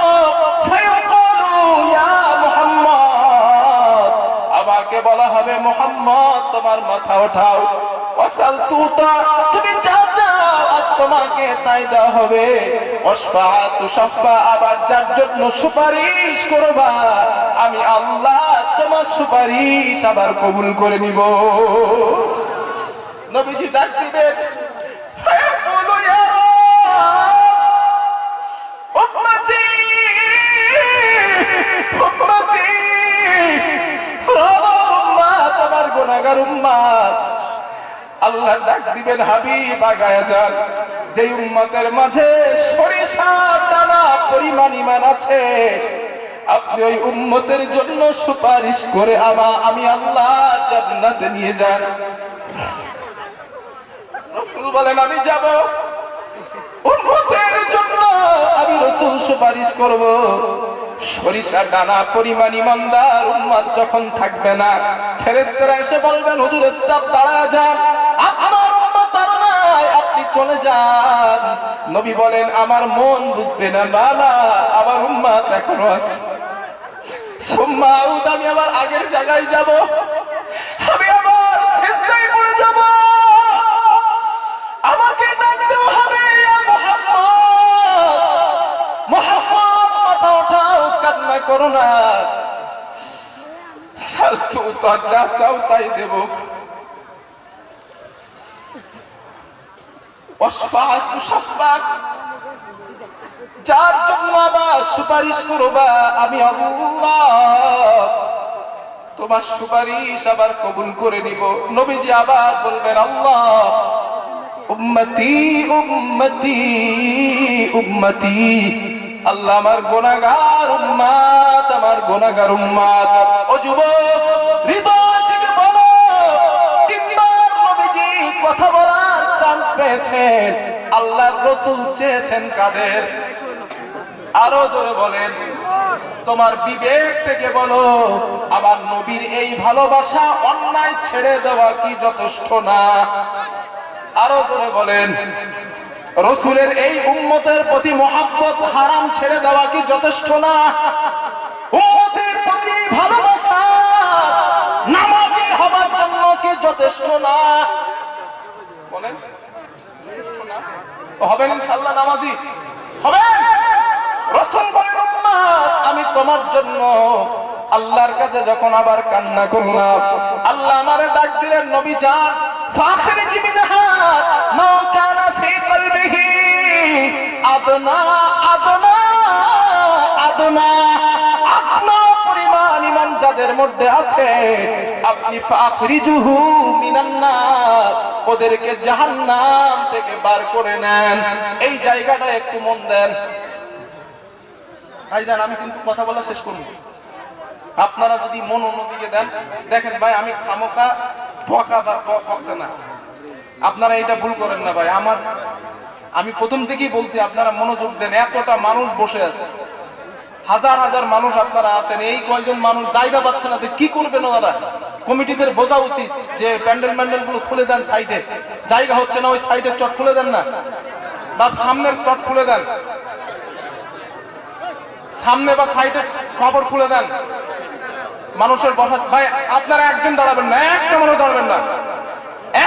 Speaker 1: ফায়াকুলু ইয়া মুহাম্মদ, আমাকে বলা হবে, মুহাম্মদ তোমার মাথা ওঠাও। ওয়াসাল তুতা, তুমি যা চাও আজ তোমাকে তাই দেওয়া হবে। ওয়াসফাআতু শাফা, আবার যার জন্য সুপারিশ করবা আমি আল্লাহ তোমার সুপারিশ আবার কবুল করে নিব। নবীজি ডাক দিবেন, ফায়াকুলু ইয়া উম্মতি উম্মতি, উম্মত আমার গুনাহগার উম্মত। আল্লাহ ডাক দিবেন, হাবিব আগায়া যান, যে উম্মতের মাঝে সরিষার দানা পরিমাণ ঈমান আছে, আপনি ওই উম্মতের জন্য সুপারিশ করে আমি আল্লাহ জান্নাতে নিয়ে যান। রাসূল বলেন, আমি যাব উম্মতের জন্য, আমি রাসূল সুপারিশ করব। সরিষার দানা পরিমাণ ঈমানদার উম্মত যখন থাকবে না, ফেরেশতারা এসে বলবেন, হুজুর স্টপ, দাঁড়া যান, আপনার উম্মত আর নাই, আপনি চলে যান। নবী বলেন, আমার মন বুঝবে না, না না আমার উম্মত এখনো আছে। সুম্মা আউদ, আমি আবার আগের জায়গায় যাব, আমি আবার সিজদায় পড়ে যাব। আমাকে ডাক দেওয়া হবে, ইয়া মুহাম্মদ, মুহাম্মদ মাথা ওঠাও, কান্না করো না। সালতু, তো যা চাও তাই দেব। ওয়াসফাআতু শাফা, যার জন্য আবার সুপারিশ করবা আমি আল্লাহ তোমার সুপারিশ আবার কবুল করে নিব। নবীজি আবার বলবেন, আল্লাহ উম্মতি উম্মতি উম্মতি, আল্লাহ আমার গুনাহগার উম্মত, আমার গুনাহগার উম্মত। ও যুবক, হৃদয় থেকে বলো, তিনবার নবীজি কথা বলার চান্স পেয়েছেন, আল্লাহর রাসূল চেয়েছেন কাদের? আরো জোরে বলেন। তোমার বিবেক থেকে বলো, আমার নবীর এই ভালোবাসা অন্যায় ছেড়ে দেওয়া কি যথেষ্ট না? আরো জোরে বলেন। রাসূলের এই উম্মতের প্রতি মহব্বত হারাম ছেড়ে দেওয়া কি যথেষ্ট না? উম্মতের প্রতি ভালোবাসা নামাজি হবার জন্য কি যথেষ্ট না? বলেন, যথেষ্ট না? হবেন ইনশাআল্লাহ, নামাজি হবেন। রাসূল বলেন, উম্মত আমি তোমার জন্য আল্লাহর কাছে যখন আবার কান্না করলাম, আল্লাহ আমারে ডাক দিলেন, নবী যান, ফাখরিজ মিনহা মা কানা ফি কলবিহি আদনা আদনা আদনা, আপনার পরিমাণ ঈমান যাদের মধ্যে আছে আপনি ফাখরিজুহু মিনান নার, ওদেরকে জাহান্নাম থেকে বার করে নেন। এই জায়গাটা একটু মন দেন ভাইজান, আমি কিন্তু কথা বলা শেষ করব। আপনারা যদি মন অন্যদিকে দেন, দেখেন ভাই আমি খামোকা বকা বা বকতে না, আপনারা এটা ভুল করেন না ভাই। আমার আমি প্রথম থেকেই বলছি আপনারা মনোযোগ দেন, এতটা মানুষ বসে আছে, হাজার হাজার মানুষ আপনারা আছেন, এই কয়জন মানুষ জায়গা পাচ্ছে না, কি করবেন ওনারা? কমিটিদের বোঝা উচিত যে প্যান্ডেল ম্যান্ডেল গুলো খুলে দেন, সাইডে জায়গা হচ্ছে না, ওই সাইডের চট খুলে দেন না, বা সামনের চট খুলে দেন, সামনে বা সাইডের খবর খুলে দেন, মানুষের বসা। ভাই আপনারা একজন দাঁড়াবেন না, একটা মানুষ দাঁড়াবেন না,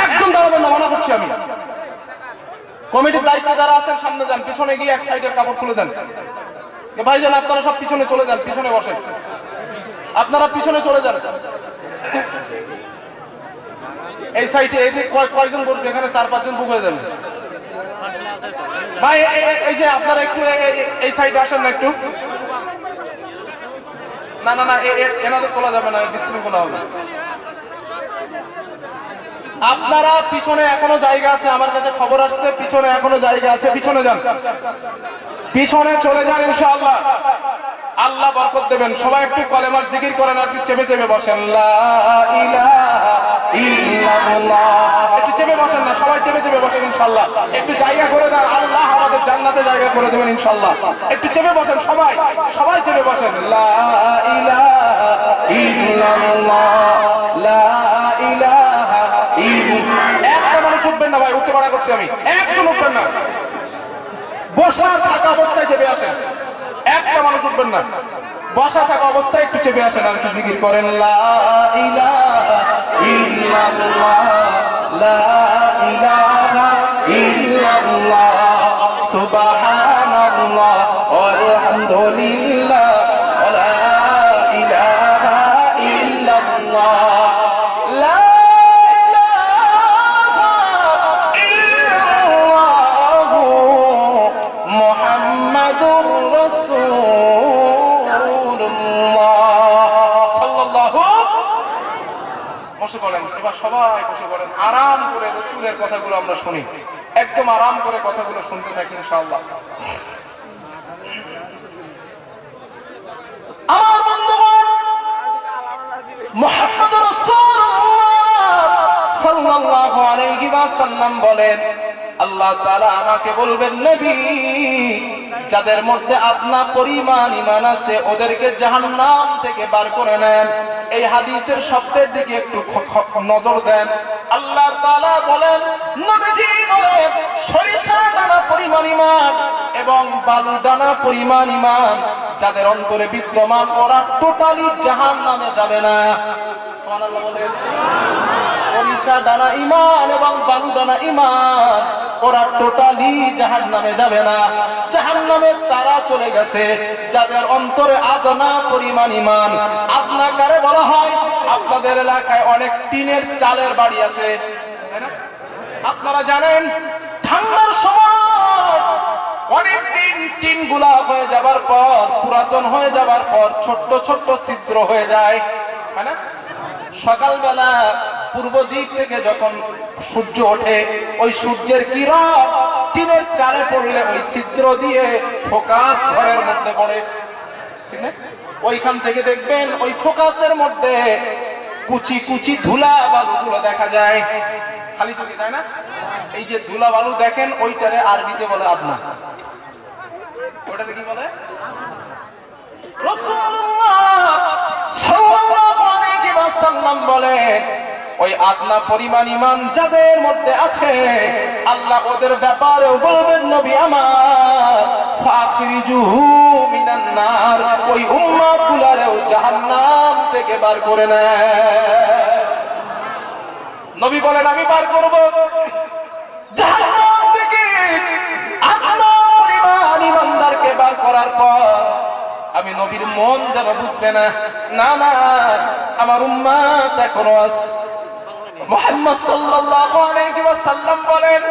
Speaker 1: একজন দাঁড়াবেন না, মানা করছি আমি। কমিটির দায়িত্বে যারা আছেন সামনে যান, পিছনে গিয়ে এক সাইডের কাপড় খুলে দেন। ভাইজান আপনারা সব পিছনে চলে যান, পিছনে বসেন, আপনারা পিছনে চলে যান। এই সাইডে এদিকে কয়জন বসবে? এখানে 4-5 জন বুক হয়ে যাবে। ভাই এই যে আপনারা একটু এই সাইডে আসেন না একটু। না না না, এনাদের তোলা যাবে না, বিশৃঙ্খলা হবে। আপনারা পিছনে এখনো জায়গা আছে, আমার কাছে খবর আসছে পিছনে এখনো জায়গা আছে, পিছনে যান, পিছনে চলে যান, ইনশাআল্লাহ আল্লাহ বরকত দেবেন। সবাই একটু কলেমার জিকির করেন, আর একটু চেপে চেপে বসেন, লা ইলাহা ইল্লাল্লাহ। একটু চেপে বসেন না, সবাই চেপে চেপে বসেন ইনশাআল্লাহ। একটু জায়গা করে দেন, আল্লাহ আমাদের জান্নাতে জায়গা করে দেবেন ইনশাআল্লাহ। একটু চেপে বসেন, সবাই সবাই চেপে বসেন, লা ইলাহা ইল্লাল্লাহ, লা ইলাহা ইল্লাল্লাহ। একটা মানুষ উঠবেন না ভাই, উঠতে পারা করছি আমি, একজন উঠবেন না, বসা থাকা অবস্থায় চেপে আসেন, একটা মানুষ উঠবেন না, বসা থাকা অবস্থায় একটু চেপে আসেন, আর একটু জিকির করেন, লা ইলাহা ইল্লাল্লাহ, লা ইলাহা ইল্লাল্লাহ, সুবহানাল্লাহ, আলহামদুলিল্লাহ, লা ইলাহা ইল্লাল্লাহ, লা বসে পড়েন। এবার সবাই বসে পড়েন, আরাম করে রাসূলের কথাগুলো আমরা শুনি, একদম আরাম করে কথাগুলো শুনতে থাকি ইনশাআল্লাহ। আমার বন্ধুগণ, মুহাম্মদুর রাসূলুল্লাহ সাল্লাল্লাহু আলাইহি ওয়াসাল্লাম বলেন, আল্লাহ তাআলা আমাকে বলবেন, নবী যাদের মধ্যে আপনার পরিমাণ ঈমান আছে ওদেরকে জাহান্নাম থেকে বার করে নেন। এই হাদিসের শব্দের দিকে একটু নজর দেন। আল্লাহ তাআলা বলেন, নবীজি বলেন, সরিষা দানা পরিমাণ ঈমান এবং বালু দানা পরিমাণ ঈমান যাদের অন্তরে বিদ্যমান, ওরা টোটালি জাহান্নামে যাবে না। সুবহানাল্লাহ বলেন। সরিষা দানা ঈমান এবং বালু দানা ঈমান, ওরা টোটালি জাহান্নামে যাবে না। জাহান্নামে তারা চলে গেছে যাদের অন্তরে আদনা পরিমাণ ঈমান। আদনা কারে বলা হয়? আপনাদের এলাকায় অনেক টিনের চালের বাড়ি আছে, তাই না? আপনারা জানেন ঠান্ডার সময় অনেক দিন টিন গুলা হয়ে যাবার পর, পুরাতন হয়ে যাবার পর ছোট্ট ছোট্ট ছিদ্র হয়ে যায়, তাই না? সকালবেলা পূর্ব দিক থেকে যখন সূর্য ওঠে, ওই সূর্যের কিরণ টিনের চালে পড়লে ওই ছিদ্র দিয়ে ফোকাস ঘরের মধ্যে পড়ে, ঠিক না? ওইখান থেকে দেখবেন ওই ফোকাসের মধ্যে কুচি কুচি ধুলা বালুগুলো দেখা যায়, খালি চোখে, তাই না? এই যে ধুলা বালু দেখেন, ওইটারে আরবিতে বলে আদনা। ওটাতে কি বলে? রাসূলুল্লাহ সাল্লাল্লাহু আলাইহি ওয়াসাল্লাম বলে, ওই আদনা পরিমাণ ঈমান যাদের মধ্যে আছে, আল্লাহ ওদের ব্যাপারেও বলবেন, নবী আমার, ফাখিরিজুহু মিনান নার, ওই উম্মতগুলোরেও জাহান্নাম থেকে বার করে নেয়। নবী বলেন, আমি বার করব জাহান্নাম থেকে আদনা পরিমাণ ঈমানদারকে বার করার পর আমি নবীর মন যেন বুঝবে না, না না আমার উম্মত এখনো আছে। মুহাম্মদ সাল্লাল্লাহু আলাইহি ওয়াসাল্লাম বলেন,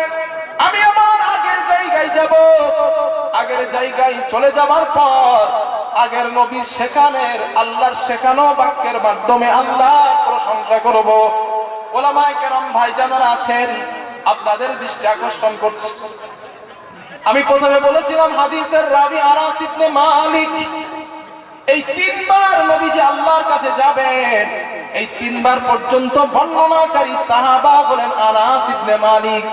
Speaker 1: আমি আমার আগের জায়গায় যাব, আগের জায়গায় চলে যাবার পর আগের নবীর শেখানের, আল্লাহর শেখানো বাক্যের মাধ্যমে আল্লাহর প্রশংসা করব। ওলামায়ে কেরাম ভাইজানেরা আছেন, আপনাদের দৃষ্টি আকর্ষণ করছি। আমি প্রথমে বলেছিলাম হাদিসের রাবি আনাস ইবনে মালিক, এই তিনবার নবীজি আল্লাহর কাছে যাবেন, এই তিনবার পর্যন্ত বর্ণনাকারী সাহাবা বলেন আনাস ইবনে মালিক।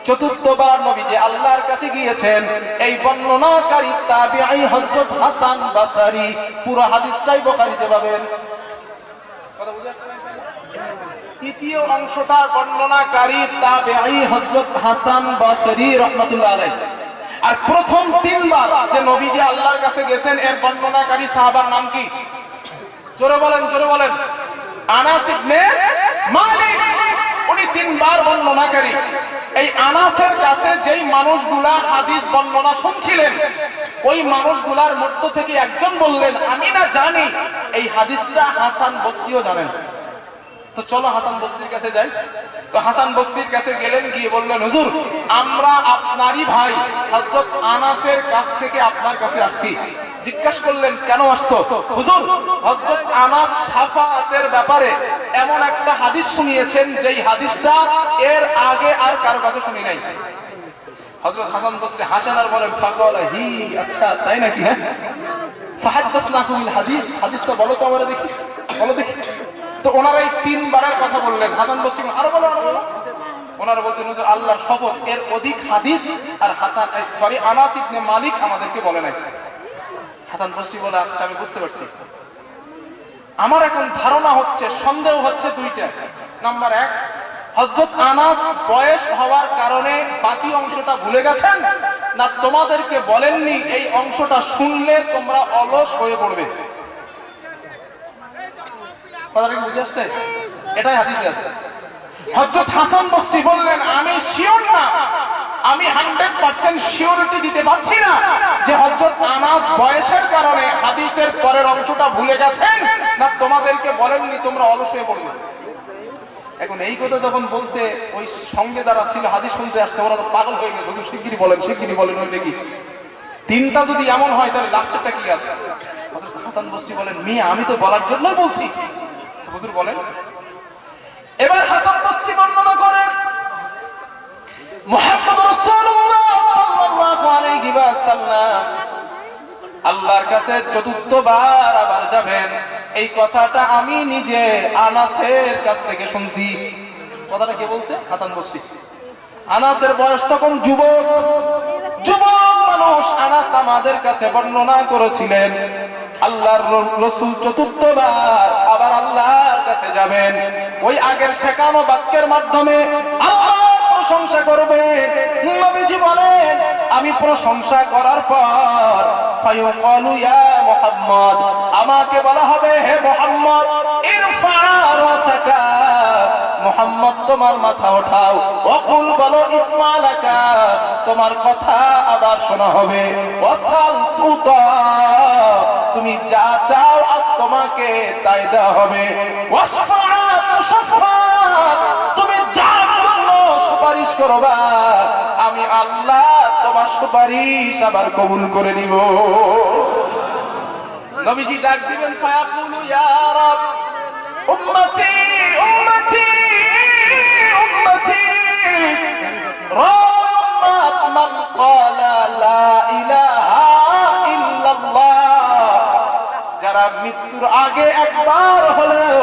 Speaker 1: চতুর্থবার নবী যে আল্লাহর কাছে গিয়েছেন, এই বর্ণনাকারী তাবিঈ হযরত হাসান বসরি। পুরো হাদিসটাই বুখারীতে পাবেন। কথা বুঝে আসছে না? তৃতীয় অংশটার বর্ণনাকারী তাবিঈ হযরত হাসান বসরি রাহমাতুল্লাহ আলাইহি। আর প্রথম তিনবার যে নবী যে আল্লাহর কাছে গেছেন, এর বর্ণনাকারী সাহাবার নাম কি? জোরে বলেন, জোরে বলেন। আনাস ইবনে মালিক। উনি তিনবার বর্ণনাকারী। এই আনাসের কাছে যেই মানুষগুলা হাদিস বর্ণনা শুনছিলেন, ওই মানুষগুলার মধ্য থেকে একজন বললেন, আমি না জানি এই হাদিসটা হাসান বসরিও জানেন, তো চলো হাসান বসরির কাছে যাই। তো হাসান বসরির কাছে গেলেন, গিয়ে বললেন, হুজুর আমরা আপনারই ভাই হযরত আনাসের কাছ থেকে আপনার কাছে আসছি। জিজ্ঞাসা করলেন, কেন আসছো? হুজুর হযরত আনাস শাফাআতের ব্যাপারে এমন একটা হাদিস শুনিয়েছেন, যেই হাদিসটা এর আগে আর কারো কাছে শুনি নাই। হযরত হাসান বসরি হাসেন আর বলেন, ফাকালা হি, আচ্ছা তাই নাকি? হ্যাঁ, ফাহাদাসনাহু বিল হাদিস, হাদিসটা বলো তো আমরা দেখি, বলো দেখি। তো ওনারা এই তিনবারের কথা বললেন। হাসান বসরি আরো বলো, আরো বলো। ওনারা বলছেন, হুজুর আল্লাহর শপথ, এর অধিক হাদিস আর আনাস ইবনে মালিক আমাদেরকে বলে নাই। হাসান বসরি বলে, আচ্ছা আমি বুঝতে পারছি। আমার এখন ধারণা হচ্ছে, সন্দেহ হচ্ছে দুইটা। নাম্বার এক, হযরত আনাস বয়স হওয়ার কারণে বাকি অংশটা ভুলে গেছেন, না তোমাদেরকে বলেননি এই অংশটা শুনলে তোমরা অলস হয়ে পড়বে। কথাটা কি বুঝে আসছে? এটাই হাদিসে আছে। হযরত হাসান বসরি বললেন, আমি শিওর না, আমি 100% সিওরিটি দিতে পারছি না যে হযরত আনাস বয়সের কারণে হাদিসের পরের অংশটা ভুলে গেছেন, না তোমাদেরকে বলেননি তোমরা অলস হয়ে পড়বে। এখন এই কথা যখন বলছে, ওই সঙ্গে যারা ছিল হাদিস শুনতে আসছে, ওরা তো পাগল হয়ে গেছে। হুজুর শিগগিরই বলেন, শিগগিরই বলেন, ওই নাকি তিনটা যদি এমন হয় তাহলে লাস্টেরটা কি আছে? হযরত হাসান বসরি বলেন, মিয়া আমি তো বলার জন্যই বলছি। হুজুর বলেন। এবার হাসান বসরি বর্ণনা করেন, মুহাম্মদ রাসূলুল্লাহ সাল্লাল্লাহু আলাইহি ওয়াসাল্লাম আল্লাহর কাছে চতুর্থবার আবার যাবেন, এই কথাটা আমি নিজে আনাসের কাছ থেকে শুনছি। কথাটা কে বলছে? হাসান বসরি। আনাসের বয়স তখন যুবক, যুবক মানুষ আনাস আমাদের কাছে বর্ণনা করেছিলেন, আল্লাহর রাসূল চতুর্থবার আবার আল্লাহর কাছে যাবেন। ওই আগের শেখানো বাক্যের মাধ্যমে আল্লাহ প্রশংসা করবে। নবীজি বলেন, আমি প্রশংসা করার পর ফায়ুকালু ইয়া মুহাম্মদ, আমাকে বলা হবে, হে মুহাম্মদ, ইরফা রাসাকা, মুহাম্মদ তোমার মাথা ওঠাও, ওয়াকুল, বলো, ইসমা লাকা, তোমার কথা আবার শোনা হবে, ওয়াসাল তুতা, তুমি যা চাও আজ তোমাকে তাই দেওয়া হবে, ওয়াশফা তুশফা, তুমি যার জন্য সুপারিশ করবা আমি আল্লাহ তোমার সুপারিশ আবার কবুল করে নিব। নবীজি ডাক দিবেন, ফায়াকুলু ইয়া রাব, উম্মতি উম্মতি উম্মতি, রাব উম্মাত মান ক্বালা লা ইলাহা ইল্লাল্লাহ, যারা মৃত্যুর আগে একবার হলেও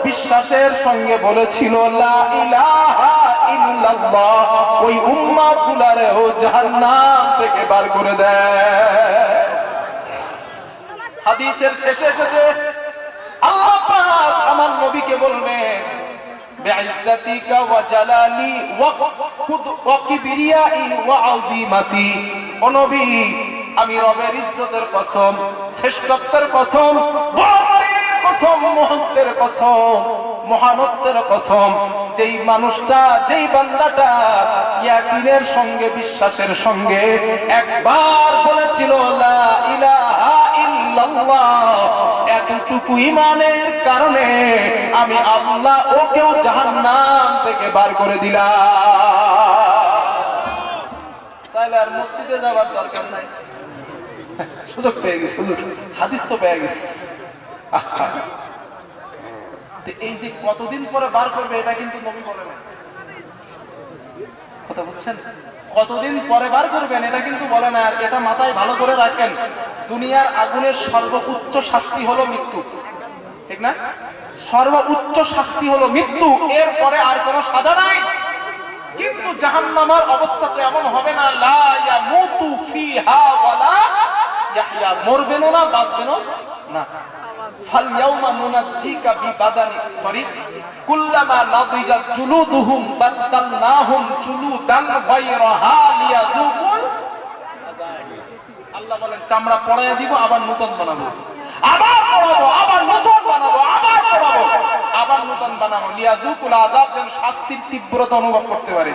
Speaker 1: বিশ্বাসের সঙ্গে বলেছিল লা ইলাহা ইল্লাল্লাহ, ওই উম্মাত গুলারেও জাহান্নাম থেকে বার করে দেয়। হাদিসের শেষে এসেছে, আল্লাহ পাক আমার নবীকে বলবেন, বিইজ্জাতিকা ওয়া জালালি ওয়া কিবরিয়াই ওয়া আযীমাতি, ও নবী আমি রবের ইজ্জতের কসম, শ্রেষ্ঠত্বের কসম, বড়ত্বের কসম, মহত্বের কসম, মহানত্বের কসম, যেই মানুষটা, যেই বান্দাটা ইয়াকিনের সঙ্গে, বিশ্বাসের সঙ্গে একবার বলেছিল লা ইলাহা ইল্লাল্লাহ, এতটুকু ঈমানের কারণে আমি আল্লাহ ওকেও জাহান্নাম থেকে বার করে দিলাম। তাহলে আর মসজিদে যাওয়ার দরকার নাই, সুযোগ পেয়ে গেছে, হুজুর হাদিস তো পেয়ে গেছে। এই যে কতদিন পরে বার করবে, এটা কিন্তু নবী বলে না। কথা বুঝছেন? কতদিন পরে বার করবেন এটা কিন্তু বলে না। আর এটা মাথায় ভালো করে রাখেন, দুনিয়ার আগুনের সর্বোচ্চ শাস্তি হলো মৃত্যু, ঠিক না? সর্বোচ্চ শাস্তি হলো মৃত্যু, এর পরে আর কোনো সাজা নাই। কিন্তু কিন্তু জাহান্নামের অবস্থা তো এমন হবে না, লা ইয়ামুতু ফিহা ওয়ালা ইয়াহইয়া, মরবেন না বাঁচবেন না। ফালইয়াউমা নুনাজ্জিকা বিবাদানি সরি কুল্লামা নাদিজাত জুলুদুহুম বাদদালনাহুম জুলুদান গায়রাহা লিয়াযুকুল। আল্লাহ বলেন চামড়া পড়াইয়া দিব, আবার নতুন বানাবো, আবার পড়াবো, আবার নতুন বানাবো, আবার পড়াবো, আবার নতুন বানাবো, লিয়াযুকুল আযাব, যেন শাস্তির তীব্রতা অনুভব করতে পারে।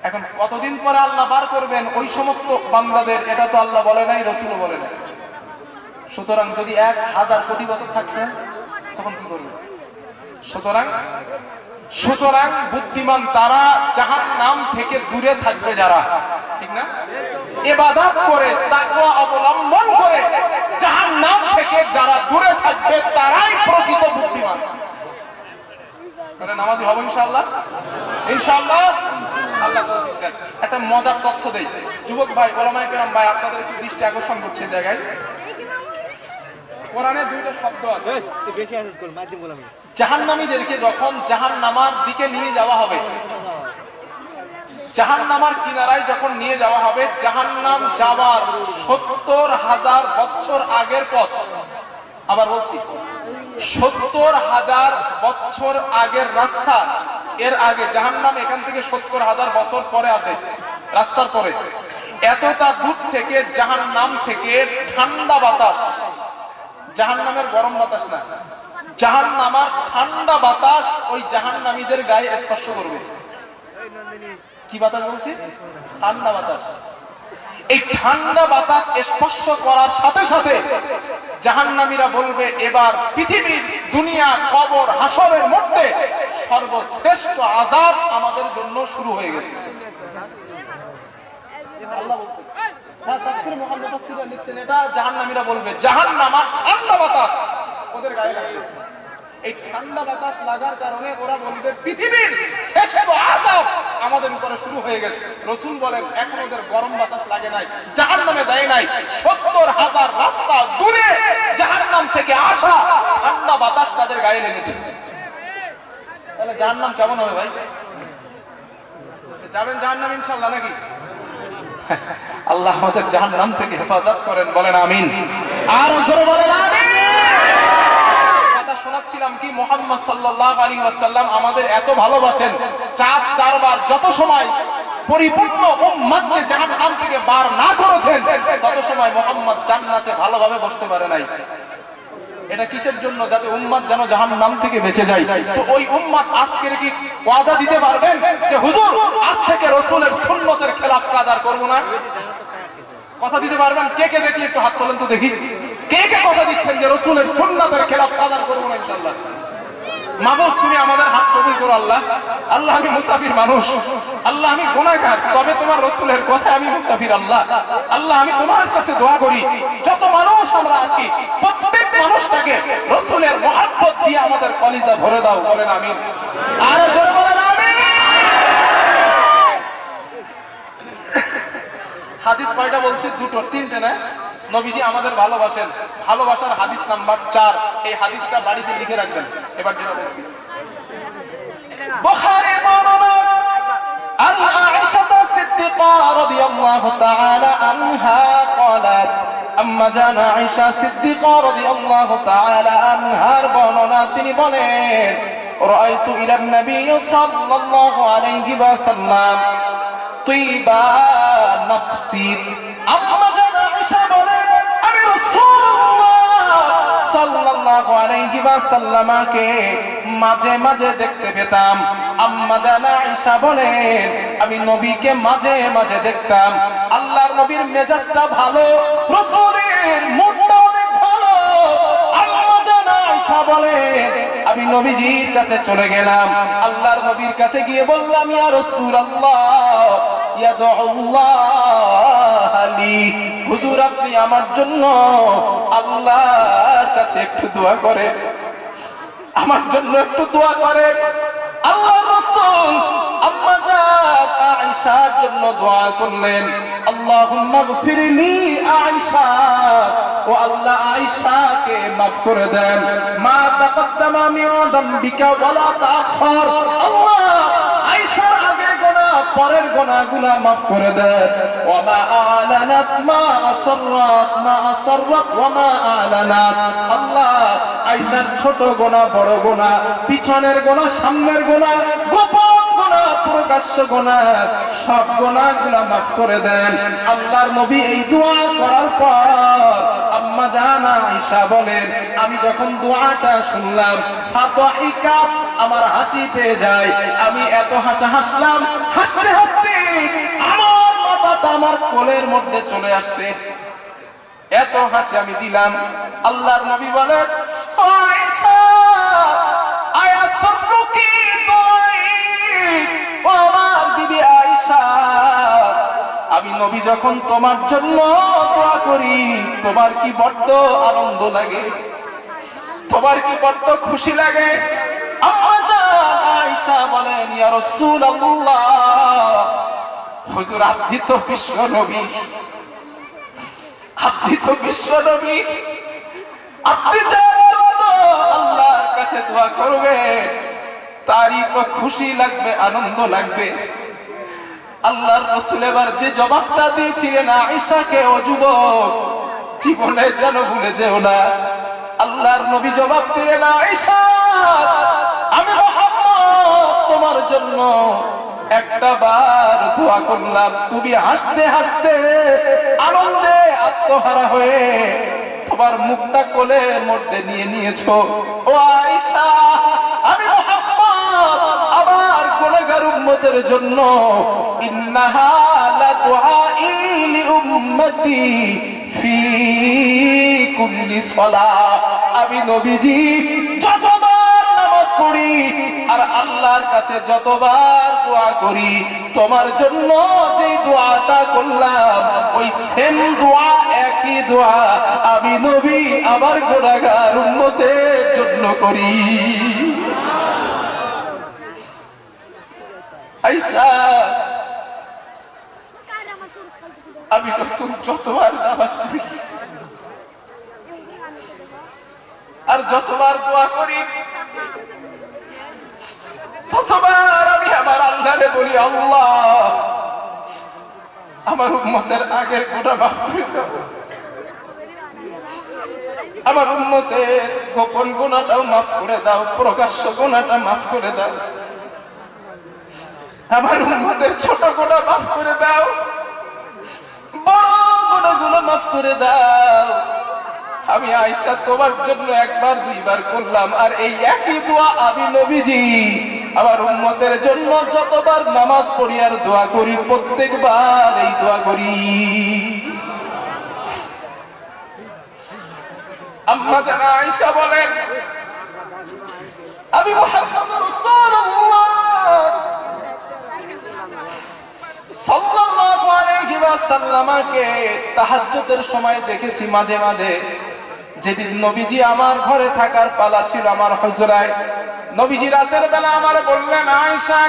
Speaker 1: এখন কতদিন পরে আল্লাহ বার করবেন ওই সমস্ত বান্দাদের, এটা তো আল্লাহ বলে নাই, রাসূল বলে নাই। সুতরাং যদি 1000 কোটি বছর থাকছে তখন কি করবে? সুতরাং বুদ্ধিমান তারা জাহান্নাম থেকে দূরে থাকবে যারা, ঠিক না, ইবাদত করে তাকওয়া অবলম্বন করে জাহান্নাম থেকে যারা দূরে থাকবে তারাই প্রকৃত বুদ্ধিমান। মানে নামাজি হব ইনশাআল্লাহ, ইনশাআল্লাহ। আল্লাহ তৌফিক। একটা মজার তথ্য দেই যুবক ভাই, ওলামায়ে কেরাম ভাই, আপনাদের একটু দৃষ্টি আকর্ষণ করছে জায়গায়। কোরআনে দুইটা শব্দ আছে, জাহান্নামীদেরকে যখন জাহান্নামার দিকে নিয়ে যাওয়া হবে, জাহান্নামার কিনারায় যখন নিয়ে যাওয়া হবে, জাহান্নাম যাওয়ার 70,000 বছর আগের পথ। আবার বলছি 70,000 বছর আগের রাস্তা। এর আগে জাহান্নাম এখান থেকে 70,000 বছর পরে আছে, রাস্তার পরে। এতটা দূর থেকে জাহান্নাম থেকে ঠান্ডা বাতাস, জাহান্নামের গরম বাতাস না, জাহান্নামের ঠান্ডা বাতাস ওই জাহান্নামীদের গায়ে স্পর্শ করবে। কি বাতাস বলছি? ঠান্ডা বাতাস। এই ঠান্ডা বাতাস স্পর্শ করার সাথে সাথে জাহান্নামীরা বলবে, এবার পৃথিবীর, দুনিয়া, কবর, হাসরের মধ্যে সর্বশ্রেষ্ঠ আযাব আমাদের জন্য শুরু হয়ে গেছে। আল্লাহ বলছে, হ্যাঁ, তাফসীরে মুহাম্মদ লিখছেন, এটা জাহান্নামীরা বলবে, জাহান্নামের ঠান্ডা বাতাস ওদের গায়ে লাগবে। এই ঠান্ডা বাতাস লাগার কারণে ওরা বলবে, পৃথিবীর শ্রেষ্ঠ আযাব আমাদের উপরে শুরু হয়ে গেছে। রাসূল বলেন, এখন ওদের গরম বাতাস লাগে নাই, জাহান্নামে দেয় নাই, 70,000 রাস্তা দূরে জাহান্নাম থেকে আসা ঠান্ডা বাতাস তাদের গায়ে লেগেছে। তাহলে জাহান্নাম কেমন হবে ভাই? যাবেন জাহান্নাম ইনশাআল্লাহ নাকি? আল্লাহ আমাদের জাহান্নাম থেকে হেফাজত করেন, বলেন আমিন। আর জোরে বলেন আমিন। কথা শোনাচ্ছিলাম কি, মুহাম্মদ সাল্লাল্লাহু আলাইহি ওয়াসাল্লাম আমাদের এত ভালোবাসেন, 4বার যত সময় পরিপূর্ণ উম্মতকে জাহান্নাম থেকে বার না করেছেন, তত সময় মুহাম্মদ জান্নাতে ভালোভাবে বসতে পারে নাই। এটা কিসের জন্য? যাতে উম্মত যেন জাহান্নাম থেকে বেঁচে যায়। তো ওই উম্মত আজকে কি ওয়াদা দিতে পারবেন যে হুজুর আজ থেকে রাসূলের সুন্নতের খেলাফ কাজ আর করব না? কথা দিতে পারবেন? কে কে দেখি একটু হাত তোলেন তো দেখি, কে কে কথা দিচ্ছেন যে রাসূলের সুন্নতের খেলাফ কাজ আর করব না ইনশাআল্লাহ? মাবুদ তুমি আমাদের হাত কবুল করো আল্লাহ। আল্লাহ আমি মুসাফির মানুষ, আল্লাহ আমি গুনাহগার, তবে তোমার রাসূলের কথা আমি মুসাফির। আল্লাহ আল্লাহ আমি তোমার কাছে দোয়া করি, যত মানুষ আমরা আছি প্রত্যেক মানুষটাকে রাসূলের মহব্বত দিয়ে আমাদের কলিজা ভরে দাও, বলেন আমিন। আর জোরে বলেন আমিন। হাদিস কয়টা বলছি? দুটো, তিনটে না? নবীজি আমাদের ভালোবাসেন, ভালোবাসার হাদিস নাম্বার 4। এই হাদিসটা বাড়িতে লিখে রাখবেন। এবার যেটা বলছি, বুখারী বর্ণনা আন আয়েশা সিদ্দিকা রাদিয়াল্লাহু তাআলা আনহা قالت আম্মা জান আয়েশা সিদ্দিকা রাদিয়াল্লাহু তাআলা আনহার বর্ণনা, তিনি বলেন, রাআইতু ইলা নবী সাল্লাল্লাহু আলাইহি ওয়াসাল্লাম তিবা নাফসি। আম্মা জান আয়েশা বলেন, আমি রাসূলুল্লাহ সাল্লাল্লাহু আলাইহি ওয়াসাল্লামকে মাঝে মাঝে দেখতে পেতাম। আম্মা জান আয়েশা বলেন, আমি নবীকে মাঝে মাঝে দেখতাম। আল্লাহর নবীর মেজাজটা ভালো, রাসূলের মুডটা অনেক ভালো। আম্মা জান আয়েশা বলেন, আমি নবীজির কাছে চলে গেলাম, আল্লাহর নবীর কাছে গিয়ে বললাম, ইয়া রাসূলুল্লাহ ইয়া দুআল্লাহ আলী, হুজুর আপনি আমার জন্য আল্লাহর কাছে একটু দোয়া করেন, আমার জন্য একটু দোয়া করেন। আল্লাহর রাসূল আম্মা জান আয়েশার জন্য দোয়া করলেন, আল্লাহুম্মা গফিরলি আয়েশা, ও আল্লাহ আয়েশাকে মাফ করে দেন, মা তাকদ্দামা মিন যামবিকা ওয়ালা তাআখার। আল্লাহ আয়েশার আগে জহরের গুনাহগুলো মাফ করে দেন। ওয়া মা আলানাত মা আসরাত মা আসরাত ওয়া মা আলানাত। আল্লাহ আয়েশার ছোট গুনাহ বড় গুনাহ, পিছনের গুনাহ সামনের গুনাহ, গোপন গুনাহ প্রকাশ্য গুনাহ, সব গুনাহগুলো মাফ করে দেন। আল্লাহর নবী এই দোয়া করার পর আম্মা জান আয়েশা বলেন, আমি যখন দোয়াটা শুনলাম ফাতহিকা, আমার হাসি পেয়ে যায়। আমি এত হাসলাম, হাসতে হাসতে আমার মাথাটা আমার কোলের মধ্যে চলে আসছে, এত হাসি আমি দিলাম। আল্লাহর নবী বলেন, ও আয়েশা আয়াসরুকি তুই, ও আমার বিবি আয়েশা, আমি নবী যখন তোমার জন্য দোয়া করি তোমার কি বড্ড আনন্দ লাগে, তোমার কি বড্ড খুশি লাগে? আম্মা জান আয়েশা বলেন, ইয়া রাসূলুল্লাহ, হুজুর আপনি তো বিশ্ব নবী, আপনি তো বিশ্ব নবী, আপনি যার জন্য আল্লাহর কাছে দোয়া করবেন তারই তো খুশি লাগবে, আনন্দ লাগবে। আল্লাহর রাসূল এবার যে জবাবটা দিয়েছিলেন আয়েশাকে, ও যুবক জীবনে যেন ভুলে যেও না। আল্লাহর নবী জবাব দিলেন, আয়েশা আমি মুহাম্মদ তোমার জন্য একটা বার দোয়া করলাম, তুমি হাসতে হাসতে আনন্দে আত্মহারা হয়ে তোমার মুখটা কোলের মধ্যে নিয়ে নিয়েছো। ও আয়েশা আমি মুহাম্মদ আমার গুনাহগার উম্মতের জন্য ইন্নাহা লা দুআই লি উম্মতি ফি কুল্লি সালাহ, আমি নবীজি যতবার নামাজ পড়ি আর আল্লাহর কাছে যতবার দোয়া করি, তোমার জন্য যে দোয়াটা করলাম ওই সেম দোয়া, একই দোয়া আমি নবী আমার গুনাহগার উম্মতের জন্য করি। আয়েশা আমি রাসূল যতবার নামাজ পড়ি আর যতবার দোয়া করি ততবার আমি আমার আল্লাহকে বলি, আল্লাহ আমার উম্মতের আগের গুনাহ মাফ করে দাও, আমার উম্মতের গোপন গুনাহটাও মাফ করে দাও, প্রকাশ্য গুনাহটা মাফ করে দাও, আমার উম্মতের ছোট গুনাহ মাফ করে দাও, বড় গুনাহগুলো মাফ করে দাও। আমি আয়েশা তোমার জন্য একবার দুইবার করলাম, আর এই একই দোয়া আমি নবীজি আমার উম্মতের জন্য যতবার নামাজ পড়ি আর দোয়া করি প্রত্যেকবার এই দোয়া করি। আম্মা জান আয়েশা বলেন, আমি মুহাম্মদুর রাসূলুল্লাহ সাল্লাল্লাহু আলাইহি ওয়াসাল্লামকে তাহাজ্জুদের সময় দেখেছি মাঝে মাঝে। যেদিন নবীজি আমার ঘরে থাকার পালা ছিল, আমার হুজরায়, নবীজি রাতের বেলা আমার বললেন, আয়েশা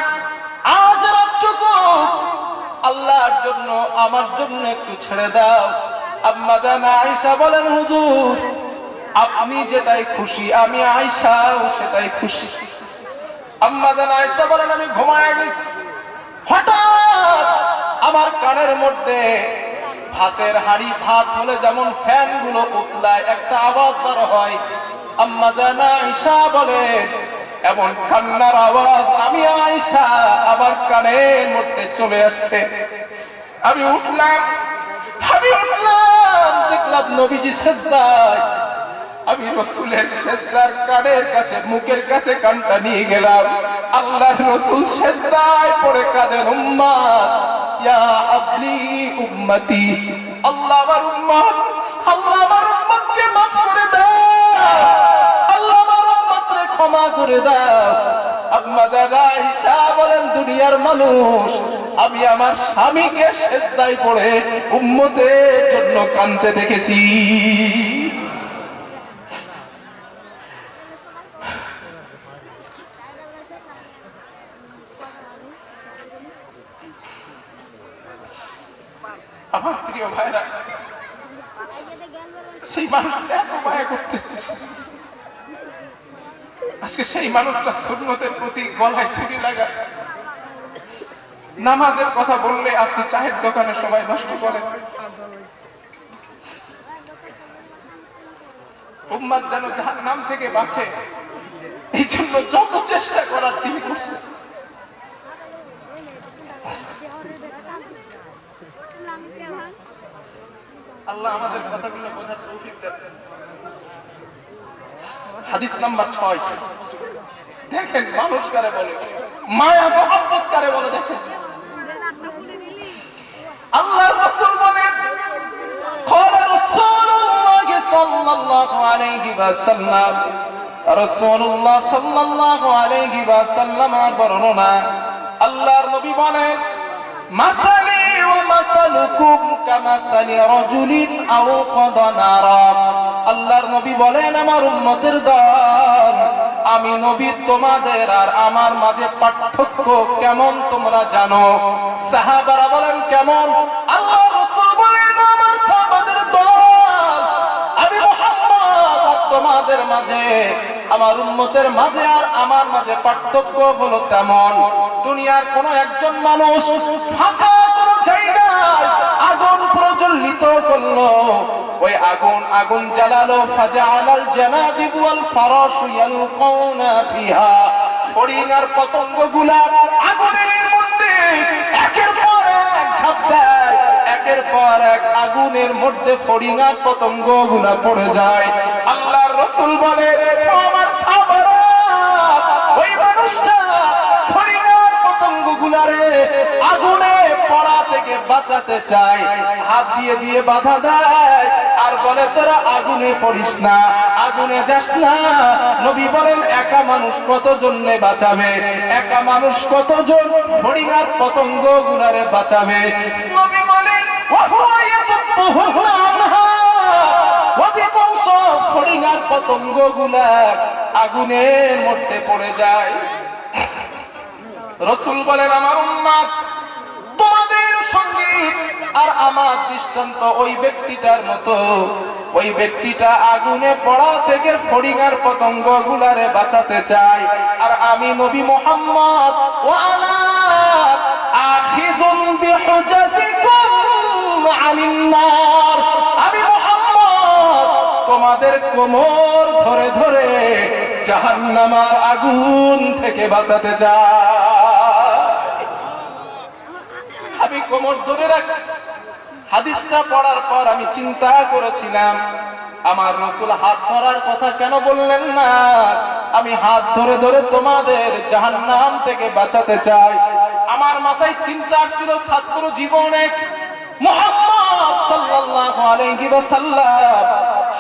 Speaker 1: আজ রাতটুকু আল্লাহর জন্য আমার জন্য একটু ছেড়ে দাও। আম্মা জান আয়েশা বলেন, হুজুর আপনি যেটাই খুশি আমি আয়েশাও সেটাই খুশি। আম্মা জান আয়েশা বলেন, আমি ঘুমায় গেছি, হঠাৎ আমার কানের মধ্যে ভাতের হাড়ি, ভাত হলে যেমন ফ্যান গুলো উতলায় একটা আওয়াজ বার হয়, আম্মা জান আয়েশা বলেন এমন কান্নার আওয়াজ আমি আয়েশা আমার কানের মধ্যে চলে আসছে। আমি উঠলাম, দেখলাম নবীজি সিজদায়। আমি রাসূলের সিজদার কানের কাছে, মুখের কাছে কানটা নিয়ে গেলাম। আল্লাহর রাসূল সিজদায় পড়ে কাঁদেন, উম্মত ইয়া আবলি উম্মতি, আল্লাহ আমার উম্মত, আল্লাহ আমার উম্মতকে মাফ করে দাও, আল্লাহ আমার উম্মতকে ক্ষমা করে দাও। আম্মা জান আয়েশা বলেন, দুনিয়ার মানুষ আমি আমার স্বামীকে সিজদায় পড়ে উম্মতের জন্য কাঁদতে দেখেছি। আমার প্রিয় ভাইরা, সেই মানুষটা এত মায়া করতে, আজকে সেই মানুষটা সুন্নতের প্রতি গলায় ছুরি লাগা, নামাজের কথা বললে আপনি চায়ের দোকানে সবাই নষ্ট করেন। উম্মত যেন জাহান্নাম থেকে বাঁচে, এই জন্য যত চেষ্টা করার তিনি করছেন। আল্লাহ আমাদের কথাগুলো বোঝার তৌফিক দেন। হাদিস নাম্বার 6, দেখেন মানুষ কারে বলে, মায়া মোহাম্মত কারে বলে। দেখেন আল্লাহর রাসূল বলেন, قال رسول الله صلى الله عليه وسلم, রাসূলুল্লাহ সাল্লাল্লাহু আলাইহি ওয়াসাল্লাম বর্ণনা, আল্লাহর নবী বলেন, মাসালি ওয়া মাসালুকুম কামাসালি রাজুলিন আওকাদা নারা। আল্লাহর নবী বলেন, আমার উম্মতের দল, আমি নবী তোমাদের আর আমার মাঝে পার্থক্য কেমন তোমরা জানো? সাহাবারা বলেন কেমন? আল্লাহর রাসূল বলেন, আমার সাহাবাদের দল, আমি মুহাম্মদ আর তোমাদের মাঝে, আমার উম্মতের মাঝে আর আমার মাঝে পার্থক্য হলো তেমন, দুনিয়ার কোন একজন মানুষ ফাঁকা কোন জায়গায় আগুন প্রজ্বলিত করলো, ওই আগুন জ্বালালো, ফাজাআলাল জানাদিব ওয়াল ফারাশু ইয়ালকাউনা ফিহা, ফড়িং আর পতঙ্গগুলা আগুনের মধ্যে একের পর এক ঝাঁপ দেয়, একের পর এক আগুনের মধ্যে ফড়িং আর পতঙ্গগুলা পড়ে যায়। আল্লাহর রাসূল বলে, ও আমার সাহাবারা, ওই মানুষটা ফড়িং আর পতঙ্গগুলারে আগুনে পড়া থেকে বাঁচাতে চায়, হাত দিয়ে দিয়ে বাধা দেয় আর বলে, তোরা আগুনে পড়িস না, আগুনে যাস না। নবী বলেন, একা মানুষ কতজনে বাঁচাবে? একা মানুষ কতজন ফড়িং আর পতঙ্গগুলারে বাঁচাবে? নবী বলেন, অধিকাংশ ফড়িং আর পতঙ্গগুলা আগুনের মধ্যে পড়ে যায়। রাসূল বলেন, আমার উম্মত তোমাদের সঙ্গে আর আমার দৃষ্টান্ত ওই ব্যক্তিটার মতো, ওই ব্যক্তিটা আগুনে পড়া থেকে ফড়িং আর পতঙ্গগুলারে বাঁচাতে চায়, আর আমি নবী মুহাম্মদ ওয়ালা আখিযুন বিহুজাজিকুম আনিন নার, আমি মুহাম্মদ তোমাদের কোমর ধরে ধরে জাহান্নামের আগুন থেকে বাঁচাতে চাই। আমি কোমর ধরে রাখছি। হাদিসটা পড়ার পর আমি চিন্তা করেছিলাম, আমার রাসূল হাত ধরার কথা কেন বললেন না? আমি হাত ধরে ধরে তোমাদের জাহান্নাম থেকে বাঁচাতে চাই। আমার মাথায় চিন্তা আসছিল, ছাত্র জীবনে মুহাম্মদ সাল্লাল্লাহু আলাইহি ওয়াসাল্লাম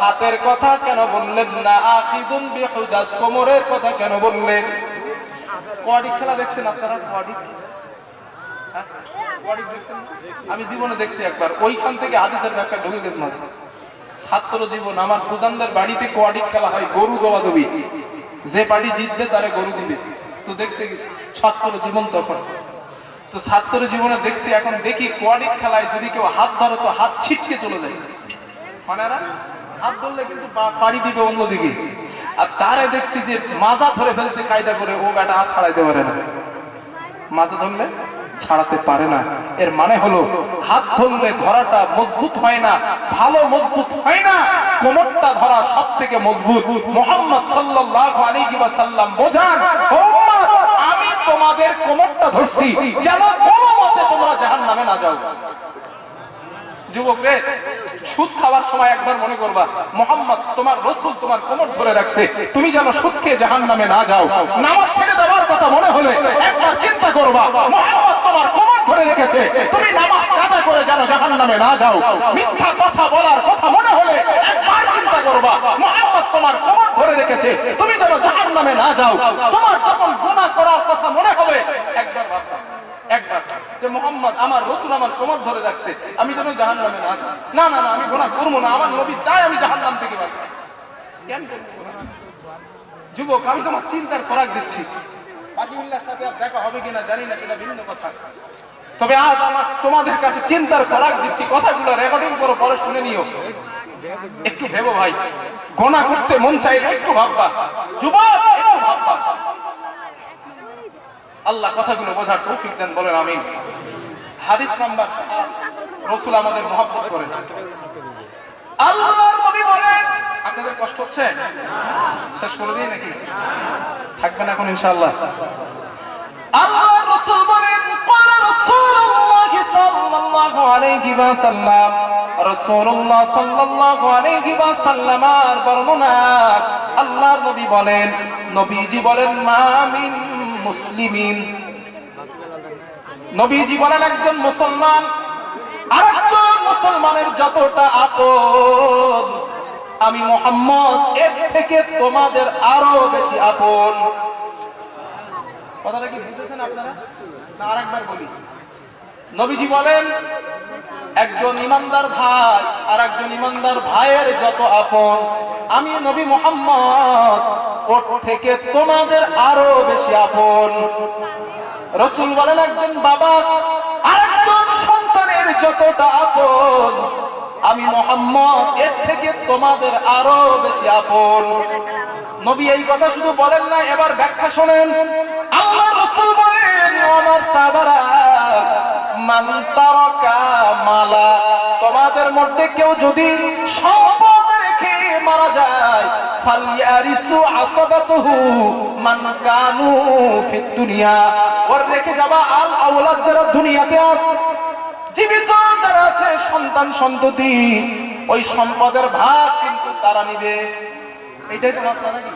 Speaker 1: হাতের কথা কেন বললেন না? আখিদুন বিহুজাজ, কোমরের কথা কেন বললেন? কোয়াডিক খেলা দেখছেন আপনারা? কোয়াডিক আমি জীবনে দেখছি একবার, ওইখান থেকে হাদিসের ব্যাখ্যা ঢুকে গেছে মাঝে। ছাত্র জীবন, আমার প্রজানদের বাড়িতে কোয়াডিক খেলা হয়, গরু দৌড়াদৌড়ি, যে পার্টি জিতবে তারে গরু দিবে। তো দেখতে গেছি ছাত্র জীবন তখন। তো ছাত্র জীবনে দেখছি, এখন দেখি কোয়াডিক খেলায় যদি কেউ হাত ধরে তো হাত ছিটকে চলে যায়, মানে না হাত ধরলে কিন্তু পাড়ি দিবে অন্যদিকে। আর চারে দেখছি যে মাজা ধরে ফেলছে কায়দা করে, ও গাটা হাত ছাড়াইতে পারে না, মাজা ধরলে ছাড়াতে পারে না। এর মানে হলো হাত ধরলে ধরাটা মজবুত হয় না, ভালো মজবুত হয় না, কোমরটা ধরা সব থেকে মজবুত। মুহাম্মদ সাল্লাল্লাহু আলাইহি ওয়াসাল্লাম বোঝান, উম্মত আমি তোমাদের কোমরটা ধরছি যেন কোনো মতে তোমরা জাহান্নামে না যাও। যুবক রে, সুদ খাওয়ার সময় একবার মনে করবা, মুহাম্মদ তোমার রাসূল তোমার কোমর ধরে রাখছে, তুমি যেন সুদ খেয়ে জাহান্নামে না যাও। নামাজ ছেড়ে দেওয়ার কথা মনে হলে একবার চিন্তা করবা, মুহাম্মদ তোমার কোমর ধরে রেখেছে, তুমি নামাজ কাজা করে যেন জাহান্নামে না যাও। মিথ্যা কথা বলার কথা মনে হলে একবার চিন্তা করবা, মুহাম্মদ তোমার কোমর ধরে রেখেছে, তুমি যেন জাহান্নামে না যাও। তোমার যখন গুনাহ করার কথা মনে হবে একবার ভাববা, একবার যে মুহাম্মদ আমার রাসূল আমার কোমর ধরে রাখছে, আমি যেন জাহান্নামে না যাই। না না না, আমি গুনাহ করব না, আমার নবী চায় আমি জাহান্নাম থেকে বাঁচি। কেন যুবক, আমি তোমার চিন্তার খোরাক দিচ্ছি। বাকিউল্লাহর সাথে আর দেখা হবে কিনা জানি না, সেটা ভিন্ন কথা। তবে আজ আমার তোমাদের কাছে চিন্তার খোরাক দিচ্ছি, কথাগুলো রেকর্ডিং করো, পরে শুনে নিও। একটু ভেবো ভাই, গুনাহ করতে মন চাইলে একটু ভাববা। যুবক একটু ভাববা। আল্লাহ কথাগুলো বোঝার তৌফিক দেন, বলেন আমিন। হাদিস নাম্বার, রাসূল আমাদের মহব্বত করেন। আল্লাহর নবী বলেন, আপনাদের কষ্ট হচ্ছে? শেষ করে দিই নাকি? থাকবেন এখন ইনশাআল্লাহ। আল্লাহর রাসূল বলেন, ক্বালা রাসূলুল্লাহ সাল্লাল্লাহু আলাইহি ওয়াসাল্লাম, রাসূলুল্লাহ সাল্লাল্লাহু আলাইহি ওয়াসাল্লামের বর্ণনা, আল্লাহর নবী বলেন, নবীজি বলেন, মা মিন মুসলিমিন, নবীজি বলেন একজন মুসলমান আরেকজন মুসলমানের যতটা আপন, আমি মুহাম্মদ এর থেকে তোমাদের আরো বেশি আপন। কথাটা কি বুঝেছেন আপনারা? না আরেকবার বলি। নবীজি বলেন একজন ইমানদার ভাই আর একজন ইমানদার ভাইয়ের যত আপন, আমি নবী মুহাম্মদ ওর থেকে তোমাদের আরো বেশি আপন। রাসূল বলেন একজন বাবা আরেকজন সন্তানের যতটা আপন, আমি মুহাম্মদ এর থেকে তোমাদের আরো বেশি আপন। নবী এই কথা শুধু বলেন না, এবার ব্যাখ্যা শোনেন। আল্লাহর রাসূল বলেন, আমার সাহাবারা, মান তারাকা মালা, তোমাদের মধ্যে কেউ যদি সম্পদ রেখে মারা যায়, ফালইয়ারিসু আসাবাতুহু মান কানু ফিদ দুনিয়া, ওর রেখে যাবা আল আওলাদ যারা দুনিয়াতে আছে, জীবিত যারা আছে সন্তান সন্ততি, ওই সম্পদের ভাগ কিন্তু তারা নিবে। এইটাই তো মাসলা নাকি?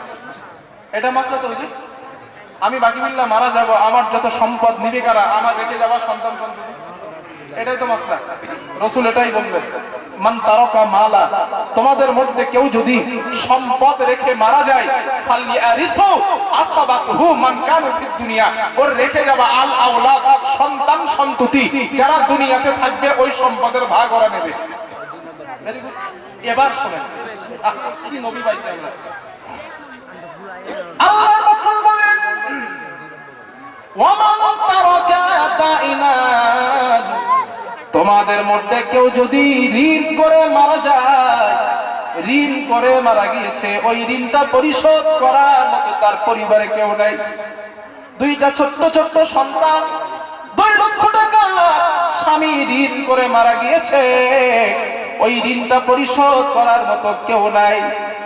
Speaker 1: এটা মাসলা তো হুজুর, আমি বাকি বিল্লাহ মারা যাব, আমার যত সম্পদ নিবে কারা? আমার রেখে যাওয়া সন্তান সন্ততি, এটাই তো মাসলা। রাসূল এটাই বলবেন, মান তারাকা মালা, তোমাদের মধ্যে কেউ যদি সম্পদ রেখে মারা যায়, ফালইয়ারিসু আসাবাতুহু মান কানু ফিদ দুনিয়া, ওর রেখে যাওয়া আল আওলাদ সন্তান সন্ততি যারা দুনিয়াতে থাকবে, ওই সম্পদের ভাগ ওরা নেবে। Very good. এবার শুনেন কি নবী পাইছে আমরা। আল্লাহর রাসূল বলেন, ওয়ামান তারাকা দাইনান, তোমাদের মধ্যে কেউ যদি ঋণ করে মারা যায়, ঋণ করে মারা গিয়েছে, ওই ঋণটা পরিশোধ করার মতো তার পরিবারে কেউ নাই। দুইটা ছোট্ট ছোট্ট সন্তান, 2 লক্ষ টাকা স্বামী ঋণ করে মারা গিয়েছে, ওই ঋণটা পরিশোধ করার মতো কেউ নাই।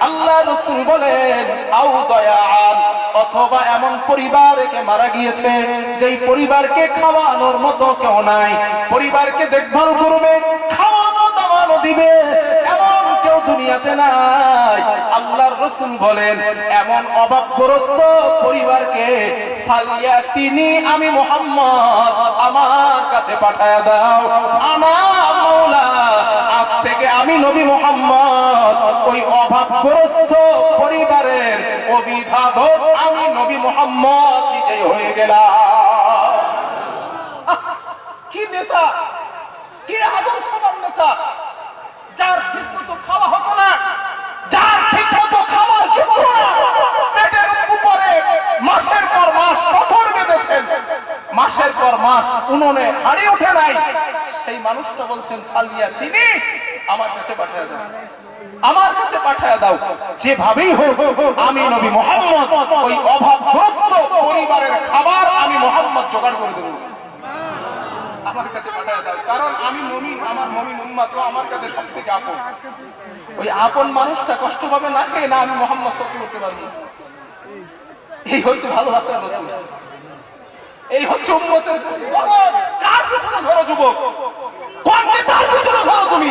Speaker 1: আল্লাহ রাসূল বলেন, আও দয়াআন, অথবা এমন পরিবার রেখে মারা গিয়েছে যেই পরিবারকে খাওয়ানোর মতো কেউ নাই, পরিবারকে দেখভাল করবে, খাওয়ানো দাওয়ানো দিবে, এমন কেউ দুনিয়াতে নাই। আল্লাহর রাসূল বলেন, এমন অভাবগ্রস্ত পরিবারকে ফালিয়াতিনি, আমি মুহাম্মদ আমার কাছে পাঠায়া দাও। আমার মাওলা, আজ থেকে আমি নবী মুহাম্মদ ওই অভাবগ্রস্ত পরিবারের অভিভাবক, আমি নবী মুহাম্মদ নিজেই হয়ে গেলাম। কি নেতা, কি আদর্শবান নেতা, যার ঠিক মতো খাওয়া হতো না, যার ঠিক মতো খাওয়ার যোগ্য না, পেটের উপরে মাসের পর মাস পাথর বেঁধেছেন, মাসের পর মাস উনুনে হাড়ি ওঠে নাই, সেই মানুষটা বলছেন, ফালিয়া তিনি আমার কাছে পাঠিয়ে দাও, আমার কাছে পাঠিয়ে দাও, যেভাবেই হোক আমি নবী মুহাম্মদ ওই অভাবগ্রস্ত পরিবারের খাবার আমি মুহাম্মদ জোগাড় করে দেব, আমার কাছে পাঠিয়ে দাও। কারণ আমি মুমিন, আমার মুমিন উম্মত আমার কাছে সবথেকে আপন। ওই আপন মানুষটা কষ্ট পাবে না খেয়ে, না আমি মুহাম্মদ সহ্য করতে পারবো। এই হচ্ছে ভালোবাসার রাসূল, এই হচ্ছে উম্মতের দরদ। কার পিছনে ঘোরো যুবক? কোন নেতার পিছনে ঘোরো তুমি?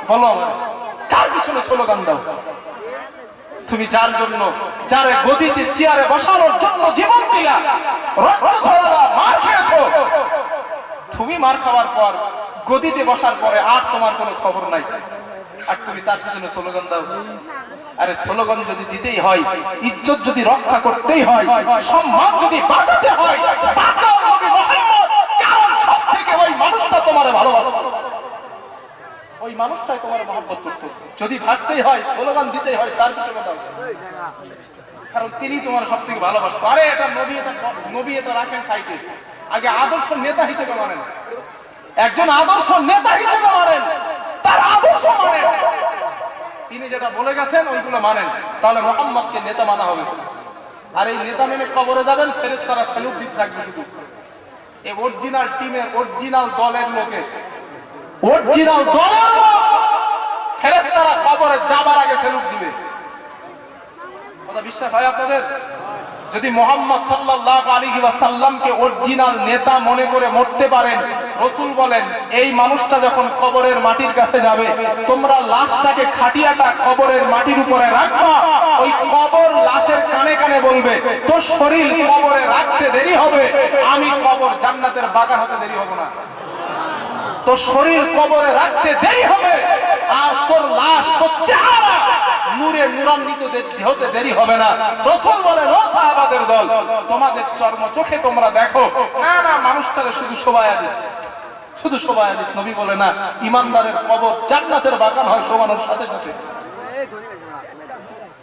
Speaker 1: বলো আমাকে, কার পিছনে স্লোগান দাও? তুমি যার জন্য, যারে গদিতে চেয়ারে বসানোর জন্য জীবন দিলা, রক্ত ঝরালা, মার খেয়েছো, তুমি মার খাওয়ার পর গদিতে বসার পরে আর তোমার কোনো খবর নাই, আর তুমি তার পিছনে স্লোগান দাও। আরে স্লোগান যদি দিতেই হয়, ইজ্জত যদি রক্ষা করতেই হয়, সম্মান যদি বাঁচাতে হয়, বাঁচাও নবী মুহাম্মদ। কারণ সবথেকে ওই মানুষটা তোমারে ভালোবাসে, ওই মানুষটাই তোমার মহব্বত করতো। যদি ভাসতেই হয়, স্লোগান দিতেই হয়, তার পিছনে দাও, কারণ তিনি তোমার সবথেকে ভালোবাসতো। আরে এটা নবী, এটা রাখেন সাইডে, আগে আদর্শ নেতা হিসেবে মানেন, একজন আদর্শ নেতা হিসেবে মানেন, তার আদর্শ মানেন, তিনি যেটা বলে গেছেন ওইগুলো মানেন, তাহলে মুহাম্মদকে নেতা মানা হবে। আর এই নেতা মেনে কবরে যাবেন, ফেরেশতারা স্যালুট দিতে থাকবে শুধু। এই অরিজিনাল টিমের, অরিজিনাল দলের লোকে, অরিজিনাল দলের লোক ফেরেশতারা কবরে যাবার আগে স্যালুট দিবে। কথা বিশ্বাস হয় আপনাদের? যদি মুহাম্মদ সাল্লাল্লাহু আলাইহি ওয়াসাল্লামকে অরিজিনাল নেতা মনে করে মরতে পারেন, রাসূল বলেন এই মানুষটা যখন কবরের মাটির কাছে যাবে, তোমরা লাশটাকে, খাটিয়াটা কবরের মাটির উপরে রাখবা, ওই কবর লাশের কানে কানে বলবে তোর শরীর কবরে রাখতে দেরি হবে, আমি কবর জান্নাতের বাগান হতে দেরি হব না। তোর শরীর কবরে রাখতে দেরি হবে, আর তোর লাশ, তোর চেহারা নূরে নূরান্বিত হতে দেরি হবে না। রাসূল বলেন ও সাহাবাদের দল, তোমাদের চর্ম চোখে তোমরা দেখো। না না, মানুষটারে শুধু শোভায়া দিস, শুধু শোভায়া দিস। নবী বলে না, ইমানদারের কবর জান্নাতের বাগান হয় শোভানোর সাথে সাথে।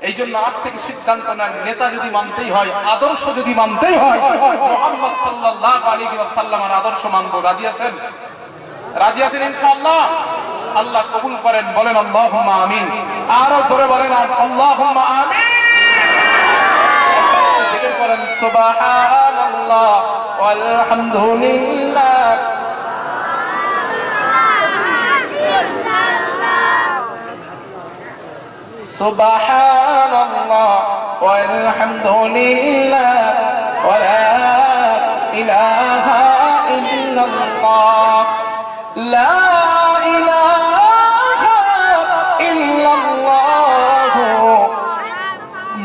Speaker 1: এই জন্য আজ থেকে সিদ্ধান্ত নেন, নেতা যদি মানতেই হয়, আদর্শ যদি মানতেই হয়, মুহাম্মদ সাল্লাল্লাহু আলাইহি ওয়াসাল্লামের আদর্শ মানবো। রাজি আছেন? রাজি আছেন ইনশাআল্লাহ? আল্লাহ কবুল করেন, বলেন আল্লাহুম্মা আমিন। আরো জোরে বলেন আল্লাহুম্মা আমিন। জিকির করেন সুবহানাল্লাহ ওয়ালহামদুলিল্লাহ। সুবহানাল্লাহ ওয়ালহামদুলিল্লাহ ওয়ালা ইলাহা ইল্লাল্লাহ, লা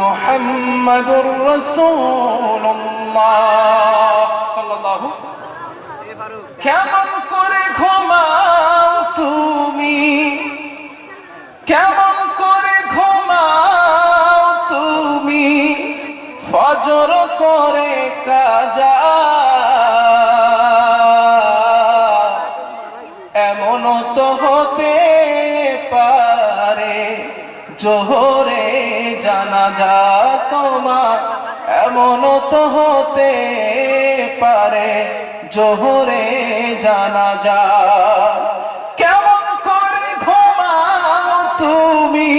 Speaker 1: মুহাম্মাদুর রাসূলুল্লাহ সাল্লাল্লাহু। কেমন করে ঘুমাও তুমি, কেমন করে ঘুমাও তুমি, ফজর করে কাজা, এমন তো হতে পারে জোহরে জানাজা তোমার, এমন তো হতে পারে জোহরে জানাজা। কেমন করে ঘুমাও তুমি,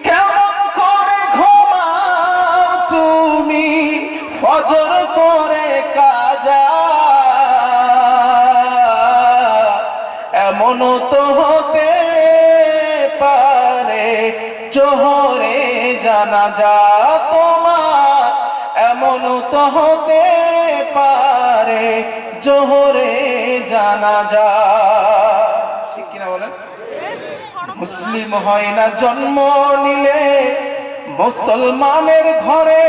Speaker 1: কেমন করে ঘুমাও তুমি, ফজর করে কাজা, এমন তো হতে পারে জোহরে জানাজা তোমার, এমন তো হতে পারে জোহরে জানাজা। ঠিক কিনা বলেন? মুসলিম হয় না জন্ম নিলে মুসলমানের ঘরে,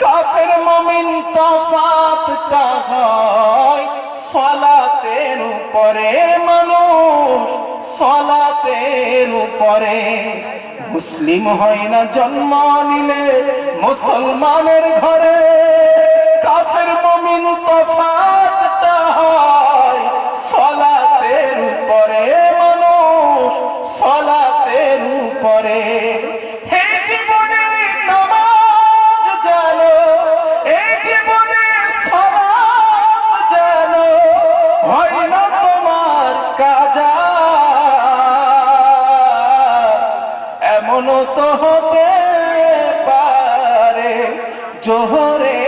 Speaker 1: কাফের মুমিন তফাতটা হয় সালাতের উপরে, মানুষ সালাতের উপরে। মুসলিম হয় না জন্ম নিলে মুসলমানের ঘরে, কাফের মুমিন তফাতটা হয় সালাতের উপরে, মানুষ সালাতের উপরে। হে জীবনে নামাজ জানো, এই জীবনে সালাত জানো, হয় না তোমার কাজা, এমন তো হতে পারে জোহরে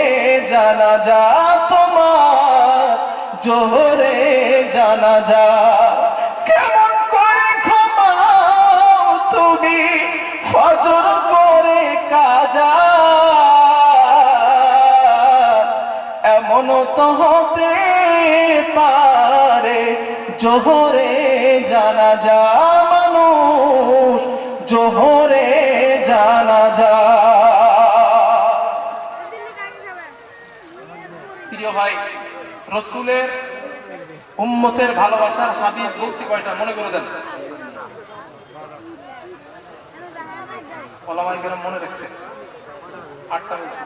Speaker 1: জানাজা তোমার, জোহরে জানাজা। কেমন করে ঘুমাও তুমি, ফজর করে কাজা, এমন তো হতে পারে জোহরে জানাজা, মানুষ জোহরে জানাজা। প্রিয় ভাই, রাসূলের উম্মতের ভালোবাসার হাদিস বলছি কয়টা মনে করে দেন। ওলামায়ে কেরাম মনে রাখছে 8টা বলছি।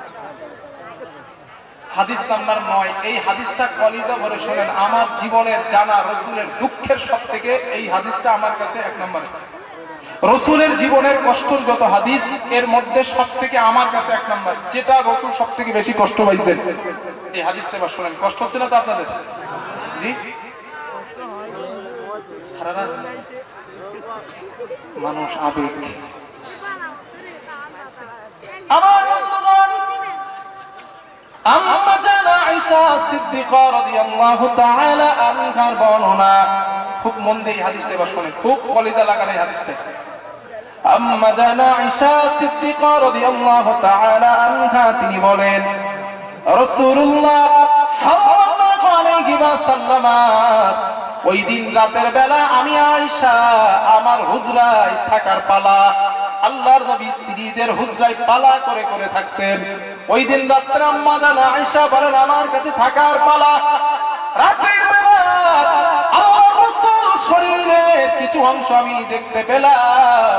Speaker 1: হাদিস নাম্বার 9, এই হাদিসটা কলিজা ভরে শোনেন। আমার জীবনের জানা রাসূলের দুঃখের সবথেকে এই হাদিসটা আমার কাছে 1 নম্বরে। রাসূলের জীবনের কষ্টের যত হাদিস, এর মধ্যে সবথেকে আমার কাছে 1 নম্বর, যেটা রাসূল সবথেকে বেশি কষ্ট পাইছেন, এই হাদিসটা বা শোনেন। কষ্ট হচ্ছে না তো আপনাদের? জি, সারা রাত মানুষ আবেগ। আমার আম্মা জান আয়েশা সিদ্দিকা রাদিয়াল্লাহু তাআলা আনহার বর্ণনা, খুব মন দিয়ে হাদিসটা এবার শুনেন, খুব কলিজা লাগানো এই হাদিসটা। আম্মা জান আয়েশা সিদ্দিকা রাদিয়াল্লাহু তাআলা আনহা তিনি বলেন, রাসূলুল্লাহ সাল্লাল্লাহু আলাইহি ওয়াসাল্লাম ওই দিন রাতের বেলা আমি আয়েশা আমার হুজরায় থাকার পালা, আল্লাহর নবী স্ত্রীদের হুজরায় পালা করে করে থাকতেন। ওই দিন রাত্রে আম্মা জান আয়েশা বলেন আমার কাছে থাকার পালা। রাতের বেলা আল্লাহর রাসূল শরীরের কিছু অংশ আমি দেখতে পেলাম।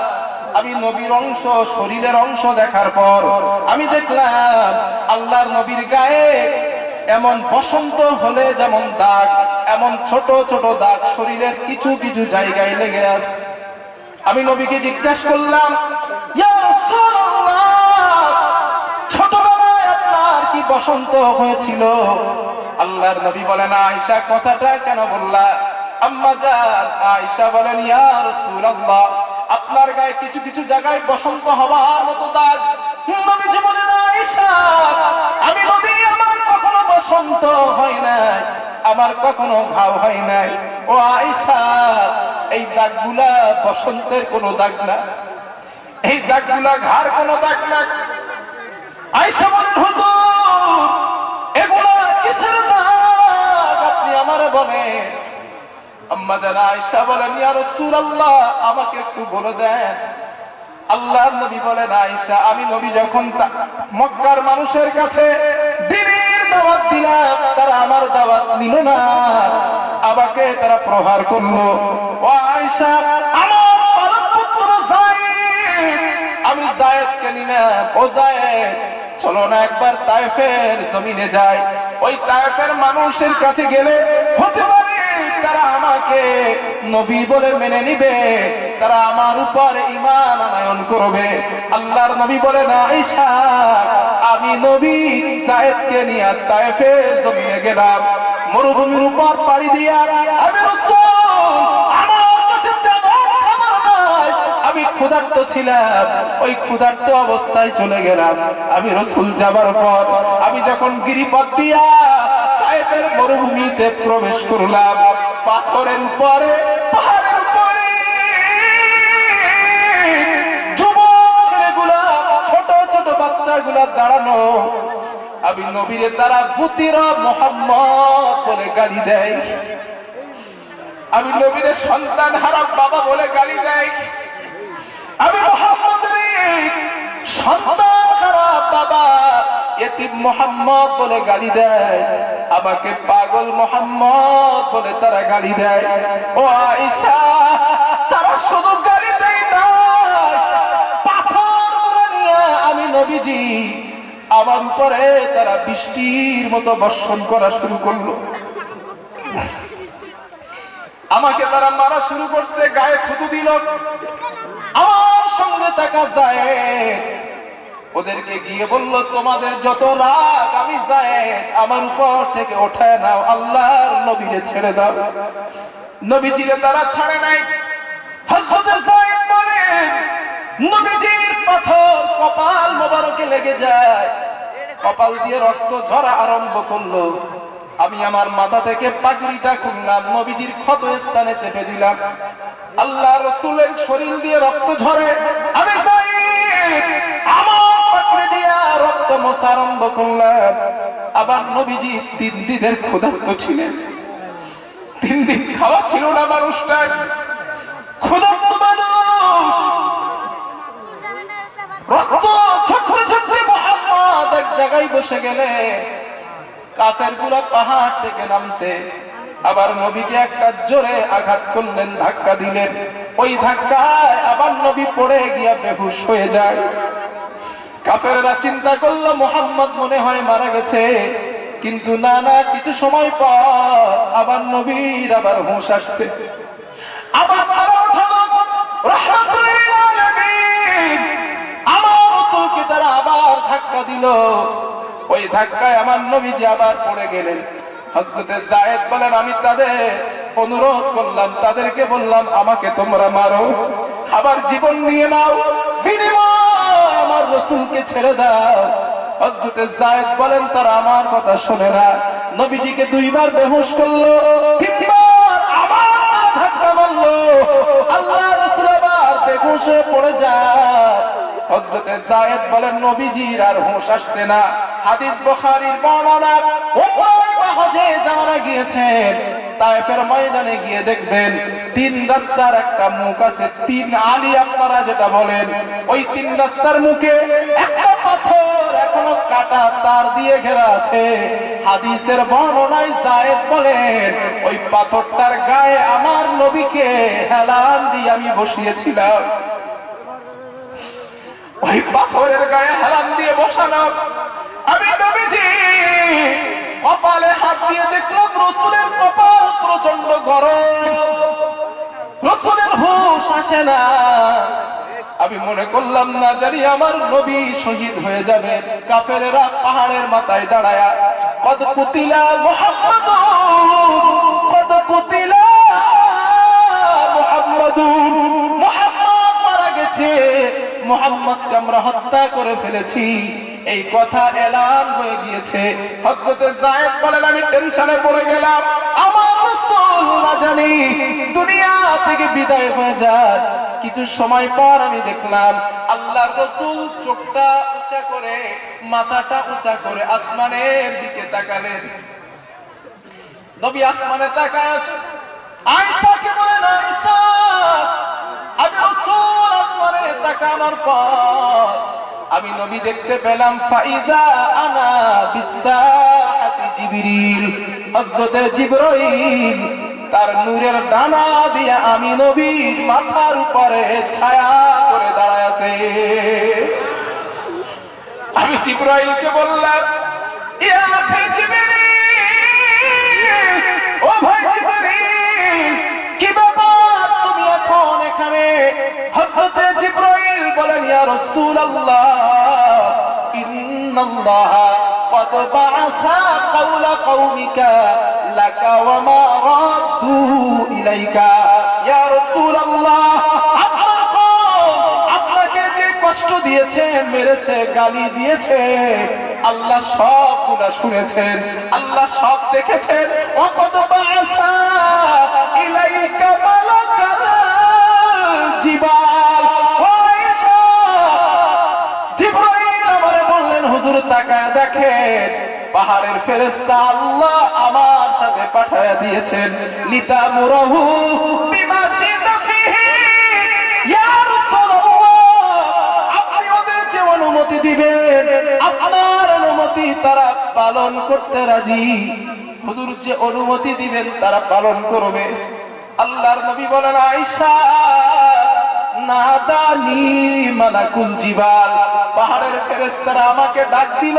Speaker 1: আমি নবীর অংশ, শরীরের অংশ দেখার পর আমি দেখলাম আল্লাহর নবীর গায়ে এমন বসন্ত হলে যেমন দাগ, এমন ছোট ছোট দাগ শরীরের কিছু কিছু জায়গায় লেগে আছে। আমি নবীকে জিজ্ঞাসা করলাম, ইয়া রাসূলুল্লাহ, ছোটবেলায় আপনার কি বসন্ত হয়েছিল? আল্লাহর নবী বলেন, আয়েশা কথাটা কেন বললা? আম্মা জান আয়েশা বলেন, ইয়া রাসূলুল্লাহ, আপনার গায়ে কিছু কিছু জায়গায় বসন্ত হওয়ার মতো দাগ। নবীজি বলেন, আয়েশা আমি নবী, আমার কখনো বসন্ত হয় নাই, আমার কখনো ঘাও হয় নাই। ও আয়েশা, এই দাগগুলা বসন্তের কোনো দাগ না, এই দাগগুলা ঘাড় কোনো দাগ না। আয়েশা বলেন, হুজুর এগুলা কিসের দাগ আপনি আমারে বলেন? আম্মা জান আয়েশা বলেন, ইয়া রাসূলুল্লাহ, আমাকে একটু বলে দেন। আল্লাহর নবী বলেন, আয়েশা আমি নবী যখন মক্কার মানুষের কাছে দ্বীনের দাওয়াত দিলাম, তারা আমার দাওয়াত নিল না, আমাকে তারা প্রহার করলো। ও আয়েশা, আমার পালক পুত্র যায়েদ, আমি যায়েদকে নিলাম। ও যায়েদ, চলো না একবার তায়েফের জমিনে যাই। ওই তায়েফের মানুষের কাছে গেলে হতে পারে তারা আমাকে নবী বলে মেনে নিবে, তারা আমার উপর ঈমান আনয়ন করবে। আল্লাহর নবী বলেন, আয়েশা আমি নবী যায়েদকে নিয়ে তায়েফের জমিনে গেলাম। মরুভূমির উপর পাড়ি দিয়া আমি রাসূল, আমার কাছে তেমন খাবার নাই, আমি ক্ষুধার্ত ছিলাম। ওই ক্ষুধার্ত অবস্থায় চলে গেলাম। আমি রাসূল যাবার পর আমি যখন গিরিপথ দিয়া তায়েফের মরুভূমিতে প্রবেশ করলাম, পাথরের উপরে, পাহাড়ের উপরে যুবক ছেলেগুলা, ছোট ছোট বাচ্চাগুলা দাঁড়ানো। আমি নবীরে তারা পুতিরা মুহাম্মদ বলে গালি দেয়। আমি নবীরে সন্তান হারা বাবা বলে গালি দেয়। আমি মুহাম্মদের সন্তান হারা বাবা এতিম মুহাম্মদ বলে গালি দেয়। আমাকে পাগল মুহাম্মদ বলে তারা গালি দেয়। ও আয়েশা, তারা শুধু গালি দেয় না, পাথর বলে নিয়ে আমি নবীজি আমার উপরে তারা বৃষ্টির মতো বর্ষণ করা শুরু করলো। আমাকে তারা মারা শুরু করছে, গায়ে থুতু দিল। আমার সঙ্গে থাকা যায় ওদেরকে গিয়ে বলল, তোমাদের যত রাগ আমি যায়েদ আমার উপর থেকে ওঠায় নাও, আল্লাহর নবীরে ছেড়ে দাও। নবীজিরে তারা ছাড়ে নাই। হযরত যায়েদ বলেন, নবীজির পাথর কপাল মোবারকে লেগে যায়, কপাল দিয়ে রক্ত ঝরা আরম্ভ করলো। আমি আমার মাথা থেকে পাগড়িটা খুললাম, নবীজির ক্ষত স্থানে চেপে দিলাম। আল্লাহ রাসূলের শরীর দিয়ে রক্ত ঝরে। আমি যায়েদ আমার পাগড়ি দিয়া রক্ত মোছা আরম্ভ করলাম। আবার নবীজি 3 দিনের ক্ষুধার্ত ছিলেন, 3 দিন খাওয়া ছিল না মানুষটা, ক্ষুধার্ত মানুষ। রক্ত ছটফটে ছটফটে মুহাম্মদ এক জায়গায় বসে গেলে কাফেরগুলো পাহাড় থেকে নামছে। আবার নবীকে একটা জোরে আঘাত করলেন, ধাক্কা দিলেন। ওই ধাক্কায় আবার নবী পড়ে গিয়া বেহুশ হয়ে যায়। কাফেররা চিন্তা করলো মুহাম্মদ মনে হয় মারা গেছে, কিন্তু না না, কিছু সময় পর আবার নবীর আবার হুঁশ আসছে। আবার তারা উঠালো, রাহমাতুল লিল আলামিন আমার রাসূলকে তারা আবার ধাক্কা দিল। ওই ধাক্কায় আমার নবীজি আবার পড়ে গেলেন। হযরত যায়েদ বলেন, আমি তাদের অনুরোধ করলাম, তাদেরকে বললাম আমাকে তোমরা মারো, আবার জীবন নিয়ে নাও, বিনিময় আমার রাসূলকে ছেড়ে দাও। হযরতে যায়েদ বলেন তারা আমার কথা শোনে না। নবীজিকে দুইবার বেহুশ করলো, তিনবার আবার ধাক্কা মারলো। আল্লাহ রাসূল আবার বেহুশ হয়ে পড়ে যায়। হযরতে যায়েদ বলেন নবীজির আর হুঁশ আসছে না। হাদিস বুখারীর বর্ণনা। উমরা হজে যারা গিয়েছেন তায়েফের ময়দানে গিয়ে দেখবেন তিন রাস্তার একটা মুখ আছে, তিন আলি আপনারা যেটা বলেন, ওই তিন রাস্তার মুখে একটা পাথর এখনো কাটা তার দিয়ে ঘেরা আছে। হাদিসের বর্ণনায় যায়েদ বলেন ওই পাথরটার গায়ে আমার নবীকে হেলান দিয়ে আমি বসিয়েছিলাম। ওই পাথরের গায়ে হেলান দিয়ে বসানো আমি নবীজি কপালে হাত দিয়ে দেখলাম রাসূলের কপাল প্রচন্ড গরম, রাসূলের হুঁশ আসে না। আমি মনে করলাম না জানি আমার নবী শহীদ হয়ে যাবে। কাফেরেরা পাহাড়ের মাথায় দাঁড়ায়া কদ কুতিলা মুহাম্মাদুন কদ কুতিলা মুহাম্মাদুন, মুহাম্মদ মারা গেছে, মুহাম্মদকে আমরা হত্যা করে ফেলেছি, এই কথা এলান হয়ে গিয়েছে। হযরতে যায়েদ বলেন আমি টেনশনে পড়ে গেলাম, আমার রাসূল না জানি দুনিয়া থেকে বিদায় হয়ে যায়। কিছু সময় পর আমি দেখলাম আল্লাহর রাসূল চোখটা উঁচা করে মাথাটা উঁচা করে আসমানের দিকে তাকালেন। নবী আসমানে তাকায়, আয়েশাকে বলেন আয়েশা, আমি রাসূল আসমানে তাকানোর পর আমি নবী দেখতে পেলাম ফাইদা আনা বিসাহাতি জিবরিল, হযরতে জিবরাইল তার নূরের ডানা দিয়ে আমি নবীর মাথার উপরে ছায়া করে দাঁড়ায় আছে। আমি জিবরাইলকে বললাম ইয়া আখি জিবরিল, ও ভাই জিবরিল, কি ব্যাপার তুমি এখন এখানে? হযরতে জিবরাইল বলেন ইয়া রাসূলুল্লাহ ইন্নাল্লাহ قد بعث قول قومك لك وما ردوا إليك يا رسول الله, আপনার কওম আপনাকে যে কষ্ট দিয়েছে, মেরেছে, গালি দিয়েছে, আল্লাহ সবগুলা শুনেছেন, আল্লাহ সব দেখেছেন। وقد بعث إليك ملك الجبال, হুজুর তাকায় দেখেন পাহাড়ের ফেরেশতা আল্লাহ আমার সাথে পাঠায়া দিয়েছেন লিতামুরহু বিমা শিতা ফিহি, ইয়া রাসূলুল্লাহ আপনি ওদের যে অনুমতি দিবেন আপনার অনুমতি তারা পালন করতে রাজি। হুজুর যে অনুমতি দিবেন তারা পালন করবে। আল্লাহর নবী বলেন আয়েশা নাদানি মালাকুল জিবাল, পাহাড়ের ফেরেশতারা আমাকে ডাক দিল,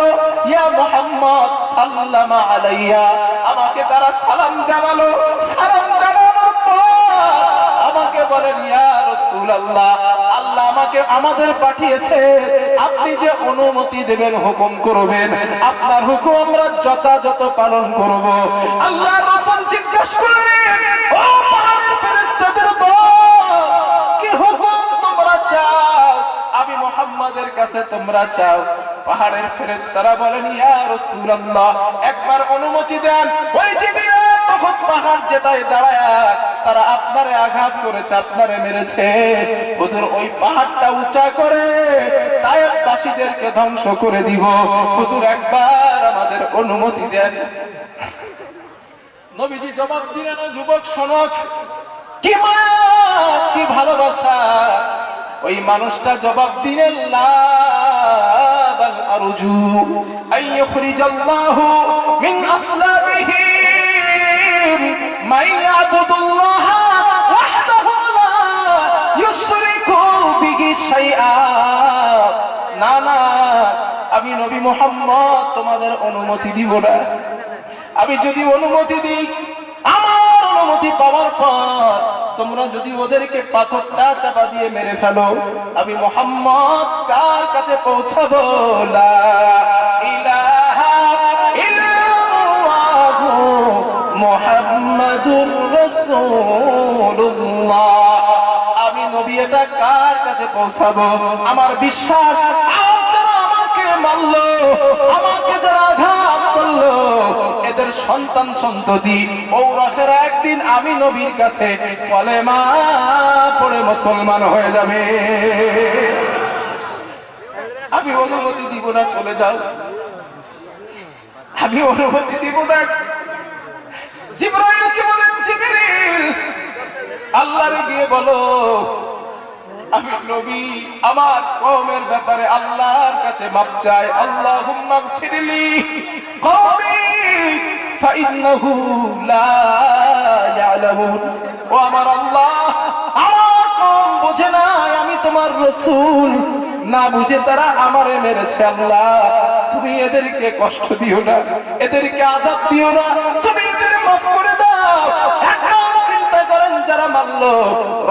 Speaker 1: ইয়া মুহাম্মদ সাল্লামা আলাইয়া, আমাকে তারা সালাম জানালো। সালাম জানানোর পর আমাকে বলেন ইয়া রাসূলুল্লাহ, আল্লাহ আমাকে আমাদের পাঠিয়েছে, আপনি যে অনুমতি দেবেন হুকুম করবেন, আপনার হুকুম আমরা যথাযথ পালন করব। আল্লাহ রাসূল জিজ্ঞাসা করলেন ও পাহাড়ের ফেরেশতাদের দল, কি হুকুম তোমরা চাও? আমি মুহাম্মাদের কাছে তোমরা চাও। পাহাড়ের ফেরেশতারা বলেন ইয়া রাসূলুল্লাহ একবার অনুমতি দেন। ওই যে বিরাট তখন পাহাড় যেটাই দাঁড়ায় তারা আপনারে আঘাত করেছে, আপনারে মেরেছে, হুজুর ওই পাহাড়টা উঁচা করে তায়েফবাসীদেরকে ধ্বংস করে দিব, হুজুর একবার আমাদের অনুমতি দেন। নবীজি জবাব দিলেন যুবক শোনক, কি মায়া কি ভালোবাসা। ওই মানুষটা জবাব দিলেন লা বাল আরজু আইয়ুখরিজাল্লাহু মিন আসলাবিহিম মান ইয়াবুদুল্লাহ ওয়াহদাহু লা ইউশরিকু বিহি শাইআ। না না, আমি নবী মুহাম্মদ তোমাদের অনুমতি দিব না। আমি যদি অনুমতি দিই, আমার অনুমতি পাওয়ার পর তোমরা যদি ওদেরকে পাথরটা চাপা দিয়ে মেরে ফেলো, আমি মুহাম্মদ কার কাছে পৌঁছাবো? লা ইলাহা ইল্লাল্লাহু মুহাম্মাদুর রাসূলুল্লাহ, আমি নবী এটা কার কাছে পৌঁছাবো? আমার বিশ্বাস আর যারা আমাকে মারলো, আমাকে যারা আঘাত করলো, এদের সন্তান সন্ততি ঔরসেরা একদিন আমি নবীর কাছে কলেমা পড়ে মুসলমান হয়ে যাবে। আমি অনুমতি দিব না, চলে যাও, আমি অনুমতি দিব না। জিবরাইলকে বলেন, জিবরিল আল্লাহরে গিয়ে বলো আমি নবী আমার কওমের ব্যাপারে আল্লাহর কাছে মাপ চাই। আল্লাহুম্মা গফিরলি কওমি ফাইন্নাহু লা ইয়ালামুন। ও আমার আল্লাহ, আমার কওম বোঝে না আমি তোমার রাসূল, না বুঝে তারা আমারে মেরেছে। আল্লাহ তুমি এদেরকে কষ্ট দিও না, এদেরকে আযাব দিও না, তুমি এদের মাফ করে দাও। এখন চিন্তা করেন, যারা মারলো,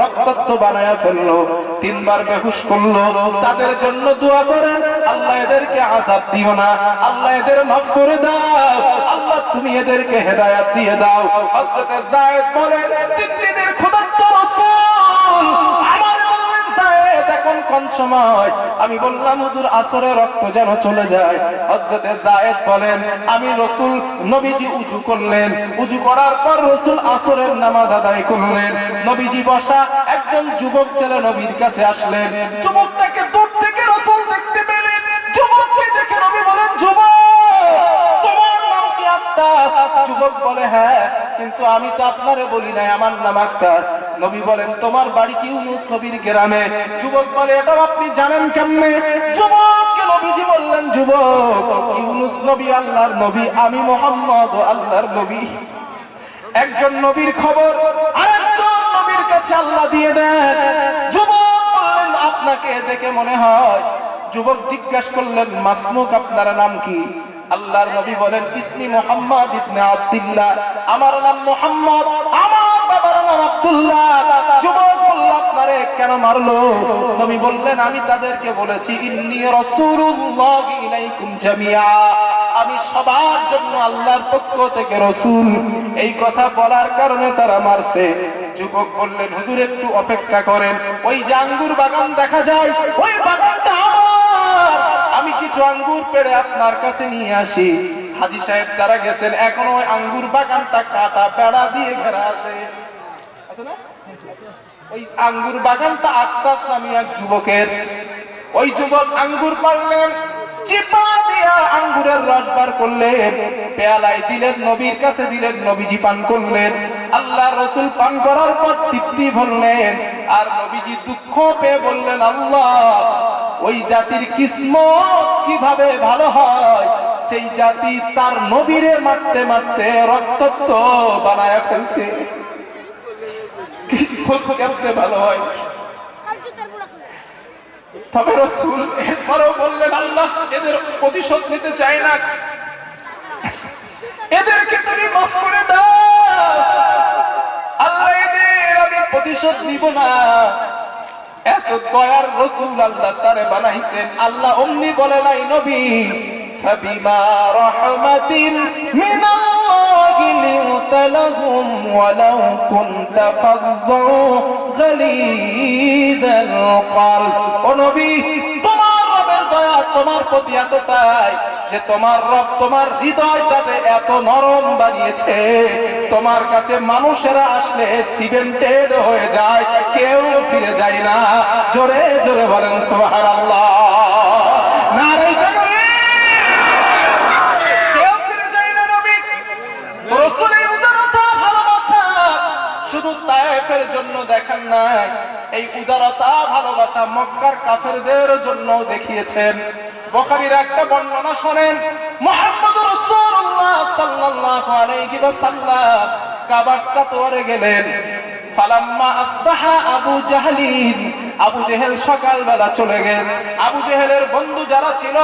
Speaker 1: রক্তাক্ত বানায়া ফেললো, 3 বার বেহুশ করলো, তাদের জন্য দোয়া করেন, আল্লাহ এদেরকে আযাব দিও না, আল্লাহ এদের মাফ করে দাও, আল্লাহ তুমি এদেরকে হেদায়েত দিয়ে দাও। হযরত যায়েদ বলেন, তিনদিনের ক্ষুধার্ত রাসূল আমার বললেন, যায়েদ এখন কোন সময়? আমি বললাম হুজুর আসরে রক্ত যেন চলে যায়। হযরত যায়েদ বলেন, আমি রাসূল নবীজি উযু করলেন, উযু করার পর রাসূল আসরের নামাজ আদায় করলেন। নবীজি বসা, একজন যুবক ছেলে নবীর কাছে আসলেন। যুবকটাকে দূর থেকে রাসূল দেখতে পেলেন। যুবককে দেখে নবী বলেন, যুবক তোমার নাম কি আক্কাস? যুবক বলে, হ্যাঁ, কিন্তু আমি তো আপনারে বলি নাই আমার নাম আক্কাস। নবী বলেন, তোমার বাড়ি কি ইউনুস নবীর গ্রামে? যুবক বলে, এটা আপনি জানেন কেমনে? যুবককে নবীজি বললেন, যুবক ইউনুস নবী আল্লাহর নবী, আমি মুহাম্মদ আল্লাহর নবী। একজন নবীর খবর আরেকজন নবীর কাছে আল্লাহ দিয়ে দেন। যুবক বললেন, আপনাকে দেখে মনে হয়। যুবক জিজ্ঞাসা করলেন, মাসমুক আপনার নাম কি? আল্লাহর নবী বলেন, ইসমি মুহাম্মদ ইবনে আব্দুল্লাহ, আমার নাম মুহাম্মদ, আমার বাবার নাম আব্দুল্লাহ। যুবক বলল, আপনারে কেন মারলো? নবী বললেন, আমি তাদেরকে বলেছি, ইন্নী রাসূলুল্লাহি ইলাইকুম জামিআ, আমি সবার জন্য আল্লাহর পক্ষ থেকে রাসূল। এই কথা বলার কারণে তারা মারছে। যুবক বললেন, হুজুর একটু অপেক্ষা করেন, ওই যে আঙ্গুর বাগান দেখা যায়, ওই বাগানটা আমার, আমি কিছু আঙ্গুর পেড়ে আপনার কাছে নিয়ে আসি। হাজী সাহেব যারা গেছেন, এখনো ওই আঙ্গুর বাগানটা কাটা বেড়া দিয়ে ঘেরা আছে, আছে না? ওই আঙ্গুর বাগানটা আক্কাস নামী এক যুবকের। ওই যুবক আঙ্গুর পারলেন, চিপা দিয়া আঙ্গুরের রস বার করলেন, পেয়ালায় দিলেন, নবীর কাছে দিলেন, নবীজি পান করলেন। আল্লাহ রাসূল পান করার পর তৃপ্তি ভরলেন, আর নবীজি দুঃখ পেয়ে বললেন, আল্লাহ ওই জাতির কিসমত কিভাবে ভালো হয়, সেই জাতি তার নবীরে মারতে মারতে রক্তাক্ত বানায়া ফেলছে। কিসমত কেমনে ভালো হয়? তবে রাসূল এরপরও বললেন, আল্লাহ এদের প্রতিশোধ নিতে চাই না, এদেরকে তুমি মাফ করে দাও। আল্লাহ এদের আমি প্রতিশোধ নিব না। এত দয়ার রাসূল আল্লাহ তারে বানাইছেন। আল্লাহ অমনি বলে নাই, নবী ফাবিমা রাহমাতিন মিনাল্লাহি লিনতা লাহুম ওয়ালাউ কুনতা ফাযযান গালিযাল কলব। ও নবী, তোমার রবের দয়া তোমার প্রতি এতটাই যে তোমার রব তোমার হৃদয়টাকে এত নরম বানিয়েছে, তোমার কাছে মানুষেরা আসলে সিমেন্টেড হয়ে যায়, কেউ ফিরে যায় না। জোরে জোরে বলেন সুবহানাল্লাহ। নারে কেউ ফিরে যায় না। নবী রাসূলের উদারতা ভালোবাসা শুধু তায়েফের জন্য দেখান নাই, এই উদারতা ভালোবাসা মক্কার কাফেরদের জন্য দেখিয়েছেন। বুখারীর একটা বর্ণনা শুনেন, মুহাম্মদুর রাসূলুল্লাহ সাল্লাল্লাহু আলাইহি ওয়াসাল্লাম কাবার চত্বরে গেলেন। ফালাম্মা আসবাহা আবু জাহলিন, আবু জেহেল সকালবেলা চলে গেছে। আবু জেহেলের বন্ধু যারা ছিল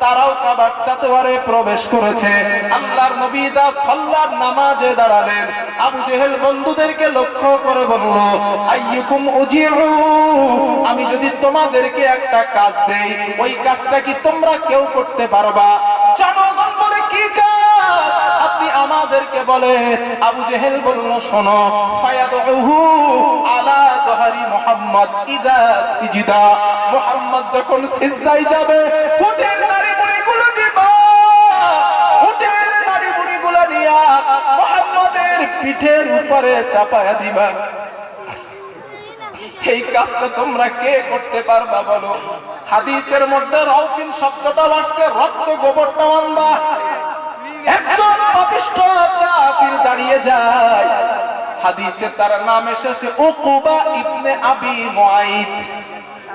Speaker 1: তারাও কাবার চত্বরে প্রবেশ করেছে। আল্লাহর নবী দা সাল্লার নামাজে দাঁড়ালেন। আবু জেহেল বন্ধুদেরকে লক্ষ্য করে বলল, আইয়ুকুম উজিউ, আমি যদি তোমাদেরকে একটা কাজ দেই, ওই কাজটা কি তোমরা কেউ করতে পারবা? জনগণ বলে, কি কাজ? আপনি আমাদেরকে বলে। আবু জেহেল বলল, শোনো, ফায়াদুহু আলা যহরি মুহাম্মদ ইদা সিজদা, মুহাম্মদ যখন সিজদায় যাবে উটের নাড়িভুড়িগুলো নিবা, উটের নাড়িভুড়িগুলো নিয়া মুহাম্মদের পিঠের উপরে চাপায়া দিবা। এই কাজটা তোমরা কে করতে পারবা বলো? হাদিসের মধ্যে রাউফিন শব্দটা আসছে, রক্ত গোবরটা আনবা। একজন পাপিষ্ঠ কাফির দাঁড়িয়ে যায়, হাদিসে তার নাম এসেছে উকুবা ইবনে আবি মুআইত।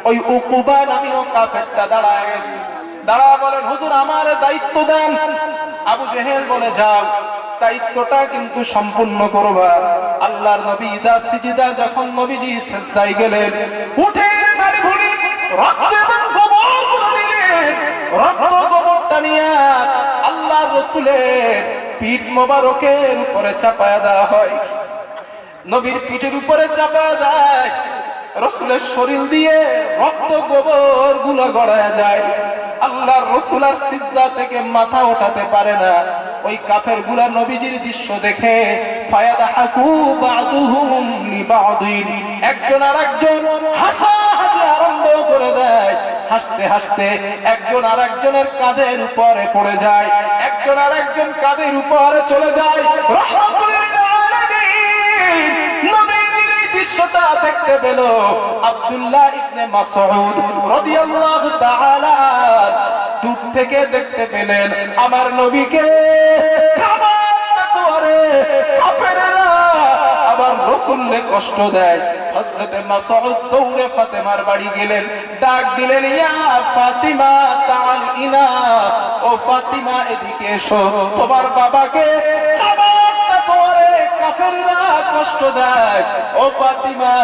Speaker 1: ওই উকুবা নামীয় কাফেরটা দাঁড়ায় গেছে, দাঁড়া বলেন হুজুর আমার দায়িত্ব দেন। আবু জেহেল বলে যাও, দায়িত্বটা কিন্তু সম্পূর্ণ করবা। আল্লাহর নবী ইদা সিজদা, যখন নবীজি সিজদায় গেলেন উঠে নাড়িভুড়ি রক্ত এবং গোবর দিলেন, রক্ত গোবরটা নিয়ে আল্লাহর রাসূলের পিঠ মোবারকের উপরে চাপায়া দেওয়া হয়। নবীর পিঠের উপরে চাপায়া দেয়, রাসূলের শরীর দিয়ে রক্ত গোবর গুলো গড়ায় যায়। আল্লাহর রাসূল আর সিজদা থেকে মাথা ওঠাতে পারে না। ওই কাফের গুলা নবীজির দৃশ্য দেখে ফায়াদাহাকু বাদুহুম লিবাদিন, একজন আরেকজন হাসাহাসি আরম্ভ করে দেয়। হাসতে হাসতে একজন আরেকজনের কাঁধের উপরে পড়ে যায়, একজন আরেকজন কাঁধের উপরে চলে যায়। রাহমাতুল লিল আলামিন নবীজির এই দৃশ্যটা দেখতে পেল আব্দুল্লাহ ইবনে মাসউদ রাদিয়াল্লাহু তাআলা। দূর থেকে দেখতে পেলেন আমার নবীকে কাফেরেরা আবার রাসূলকে কষ্ট দেয়। হযরত মাসউদ দৌড়ে ফাতেমার বাড়ি গেলেন, ডাক দিলেন ইয়া ফাতিমা তাআল ইনা, ও ফাতিমা এদিকে এসো, তোমার বাবাকে কাফেররা কষ্ট দেয়। ও ফাতিমা,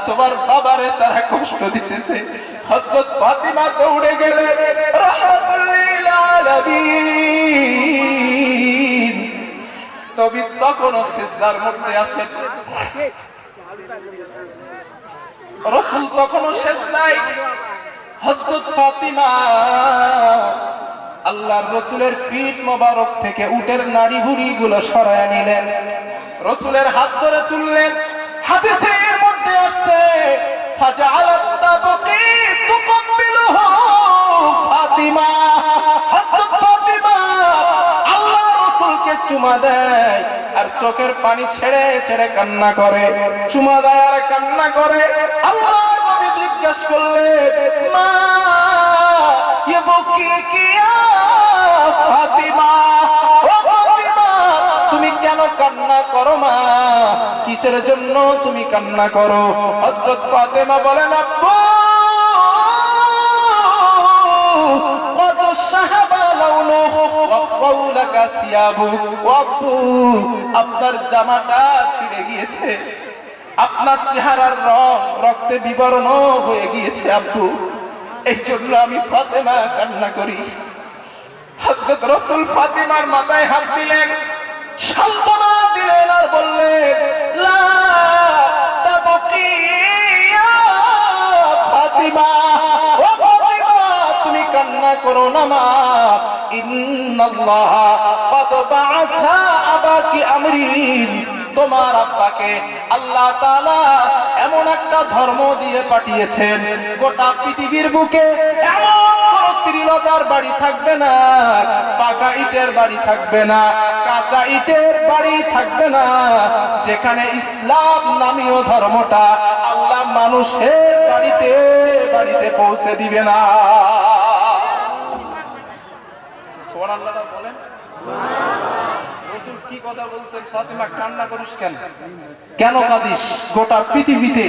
Speaker 1: তোমার বাবারে তারা কষ্ট দিতেছে। হযরত ফাতিমা দৌড়ে গেলেন, রাহমাতুল লিল আলামিন নবী তখনও সিজদার মধ্যে আছেন, রাসূল তখনও সিজদায়। হযরত ফাতিমা আল্লাহর রাসূলের পিঠ মোবারক থেকে উটের নাড়িভুড়ি গুলো সরায় নিলেন, রাসূলের হাত ধরে তুললেন। হাদিসের মধ্যে আসছে ফাজআলাত তাবকি তুকাব্বিলুহু ফাতিমা, হযরত ফাতিমা আল্লাহর রাসূলকে চুমা দেয় আর চোখের পানি ছেড়ে ছেড়ে কান্না করে, চুমা দেয় আর কান্না করে। আল্লাহর নবী জিজ্ঞাসা করলেন মা ইবকি কিয়া ফাতিমা, ও ফাতিমা তুমি কেন কান্না করো মা? কিসের জন্য তুমি কান্না করো? হযরত ফাতেমা বলেন আব্বু কদ শাহাবা লাউনুহু ওয়া কাউলাকা সিয়াবু, ও আব্বু আপনার জামাটা ছিঁড়ে গিয়েছে, আপনার চেহারার রং রক্তে বিবর্ণ হয়ে গিয়েছে আব্বু, এই জন্য আমি ফাতেমা কান্না করি। হযরত রাসূল ফাতিমার মাথায় হাত দিলেন, সান্ত্বনা দিলেন আর বললেন লা তাবকি ইয়া ফাতিমা, ও ফাতিমা তুমি কান্না করো না মা, ইন্নাল্লাহ ক্বাদ বাআসা আবাকি আমরিন, তোমার আব্বাকে আল্লাহ তাআলা এমন একটা ধর্ম দিয়ে পাঠিয়েছেন, গোটা পৃথিবীর বুকে এমন কোন ত্রিলতার বাড়ি থাকবে না, পাকা ইটের বাড়ি থাকবে না, কাঁচা ইটের বাড়ি থাকবে না, যেখানে ইসলাম নামীয় ধর্মটা আল্লাহ মানুষের বাড়িতে বাড়িতে পৌঁছে দিবে না। সুবহানাল্লাহ বলেন। রাসূল কি কথা বলছেন? ফাতিমা কান্না করিস কেন? কেন কাঁদিস? গোটা পৃথিবীতে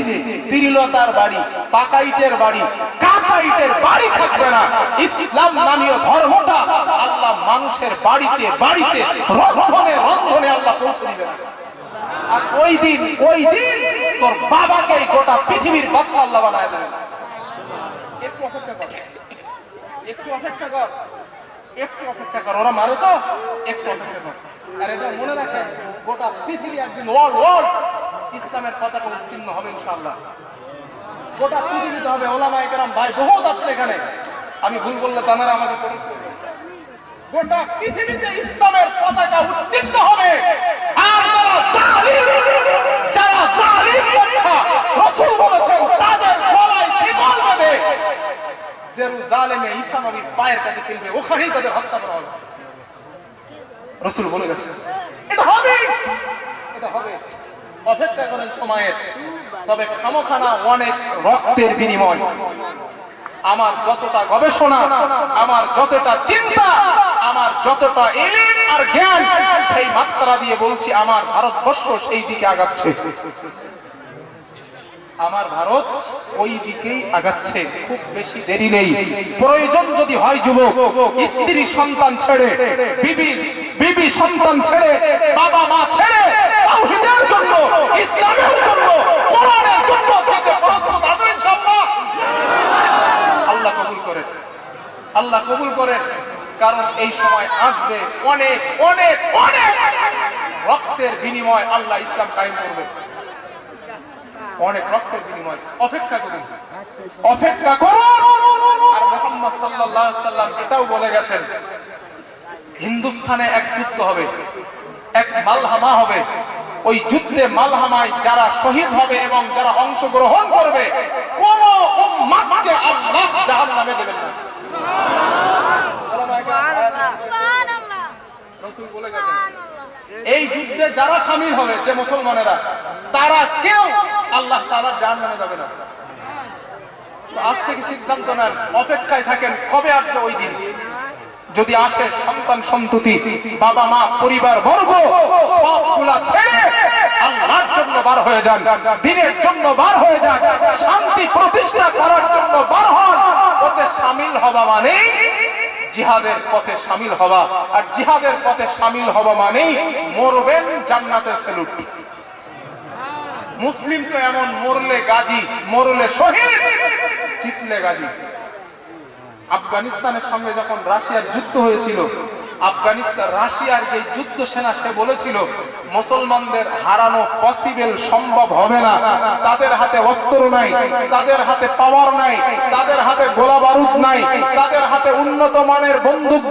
Speaker 1: ত্রিলতার বাড়ি, পাকা ইটের বাড়ি, কাঁচা ইটের বাড়ি থাকবে না, ইসলাম নামীয় ধর্মটা আল্লাহ মানুষের বাড়িতে বাড়িতে রন্ধনে রন্ধনে আল্লাহ পৌঁছে দিবে না। আর ওই দিন তোর বাবাকে গোটা পৃথিবীর বাদশা আল্লাহ বানায় দেবে। একটু অপেক্ষা কর, একটু অপেক্ষা কর, একটু অপেক্ষা কর, ওরা মারো তো, একটু অপেক্ষা কর। আর এটা মনে রাখেন গোটা পৃথিবী একদিন ওয়ার্ল্ড ইসলামের পতাকা উত্তীর্ণ হবে ইনশাআল্লাহ, গোটা পৃথিবীতে হবে। ওলামায়ে কেরাম ভাই বহুত আছেন এখানে, আমি ভুল বললে তারা আমাকে করুন। গোটা পৃথিবীতে ইসলামের পতাকা উত্তীর্ণ হবে। আর যারা জালিম বাদশা রাসূল নেমে ঈসা নবীর পায়ের কাছে ফেলবে, ওখানেই তাদের হত্যা করা হবে। রাসূল বলে গেছেন এটা হবে, এটা হবে। অপেক্ষা করেন সময়ের। তবে খামোখানা অনেক রক্তের বিনিময়, আমার যতটা গবেষণা, আমার যতটা চিন্তা, আমার যতটা ইলম আর জ্ঞান, সেই মাত্রা দিয়ে বলছি আমার ভারতবর্ষ সেই দিকে আগাচ্ছে। আমার ভারত ওই দিকেই আগাচ্ছে, খুব বেশি দেরি নেই। প্রয়োজন যদি হয় যুবক, স্ত্রী সন্তান ছেড়ে, বিবি সন্তান ছেড়ে, বাবা মা ছেড়ে, তাওহীদের জন্য, ইসলামের জন্য, কোরআনের জন্য যেতে প্রস্তুত আছেন ইনশাআল্লাহ। আল্লাহ কবুল করেন, আল্লাহ কবুল করেন। কারণ এই সময় আসবে অনেক অনেক অনেক রক্তের বিনিময় আল্লাহ ইসলাম কায়েম করবে, অনেক রক্তের বিনিময়। অপেক্ষা করুন, অপেক্ষা করুন। আর মুহাম্মদ সাল্লাল্লাহু আলাইহি ওয়াসাল্লাম এটাও বলে গেছেন হিন্দুস্তানে এক যুদ্ধ হবে, এক মালহামা হবে। ওই যুদ্ধে মালহামায় যারা শহীদ হবে এবং যারা অংশগ্রহণ করবে, কোন উম্মতকে আল্লাহ জাহান্নামে দেবেন না। সুবহানাল্লাহ। রাসূল বলে গেছেন এই যুদ্ধে যারা শামিল হবে, যে মুসলমানেরা, তারা কেউ আল্লাহ তাআলার জাহান্নামে যাবে না। আজ থেকে সিদ্ধান্ত নেন, অপেক্ষায় থাকেন কবে আসবে ওই দিন। যদি আসে, সন্তান সন্ততি, বাবা মা, পরিবার বর্গ সবগুলা ছেড়ে আল্লাহর জন্য বার হয়ে যান, দ্বীনের জন্য বার হয়ে যান, শান্তি প্রতিষ্ঠা করার জন্য বার হন। ওতে শামিল হওয়া মানে জিহাদের পথে শামিল হওয়া, আর জিহাদের পথে শামিল হওয়া মানে মরবেন জান্নাতে সেলুট। মুসলিম তো এমন, মরলে গাজী, মরলে শহীদ, জিতলে গাজী। আফগানিস্তানের সঙ্গে যখন রাশিয়ার যুদ্ধ হয়েছিল, আফগানিস্তান রাশিয়ার যে যুদ্ধ সেনা, সে বলেছিল মুসলমানদের হারানো পসিবল, সম্ভব হবে না। তাদের হাতে অস্ত্র নাই, তাদের হাতে পাওয়ার নাই, তাদের হাতে গোলা বারুদ নাই, তাদের হাতে উন্নত মানের বন্দুক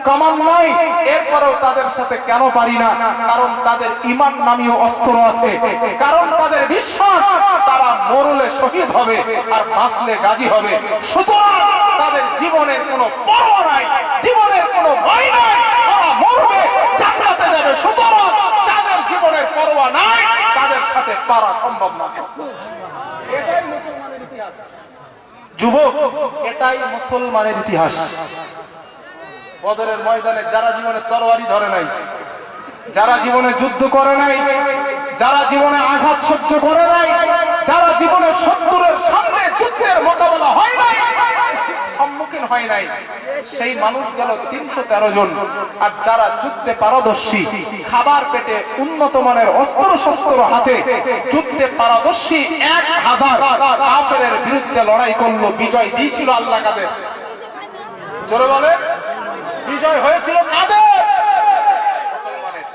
Speaker 1: কামান নাই। এরপরেও তাদের সাথে কেন পারি না? কারণ তাদের ঈমান নামীয় অস্ত্র আছে, কারণ তাদের বিশ্বাস তারা মরলে শহীদ হবে আর বাঁচলে গাজী হবে। সুতরাং তাদের জীবনের কোনো পরোয়া নাই, জীবনের কোনো ভয় নাই, তারা মরবে, জান্নাতে যাবে। সুতরাং যাদের জীবনের পরোয়া নাই, তাদের সাথে পারা সম্ভব না। এটাই মুসলমানের ইতিহাস যুবক, এটাই মুসলমানের ইতিহাস। বদরের ময়দানে যারা জীবনে তরবারি ধরে নাই, যারা জীবনে যুদ্ধ করে নাই, যারা জীবনে আঘাত সহ্য করে নাই, যারা জীবনে শত্রুর সামনে যুদ্ধের মোকাবেলা হয় নাই, সম্মুখীন হয় নাই, সেই মানুষ গেল 313 জন। আর যারা যুদ্ধে পারদর্শী, খাবার পেটে, উন্নত মানের অস্ত্র শস্ত্র হাতে যুদ্ধে পারদর্শী 1000 কাফেরের বিরুদ্ধে লড়াই করলো, বিজয় দিয়েছিল আল্লাহ কাদের? জোরে বলে, বিজয় হয়েছিল কাদের? মুসলমানের।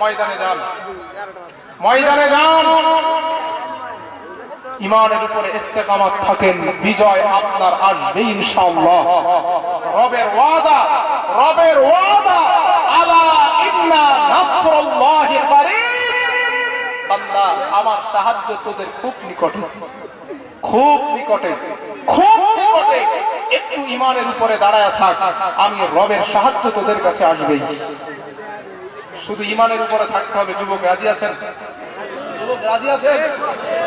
Speaker 1: ময়দানে যান, ময়দানে যান, ইমানের উপরে ইস্তেকামত থাকেন, বিজয় আপনার আসবে ইনশাআল্লাহ। রবের ওয়াদা, রবের ওয়াদা, আলা ইন্না নাসরুল্লাহি করিব। বান্দা, আমার সাহায্য তোদের খুব নিকটে, খুব নিকটে, খুব নিকটে। একটু ইমানের উপরে দাঁড়ায় থাক, আমি রবের সাহায্য তোদের কাছে আসবেই। শুধু ইমানের উপরে থাকতে হবে। যুবক রাজি আছেন? যুবক রাজি আছেন?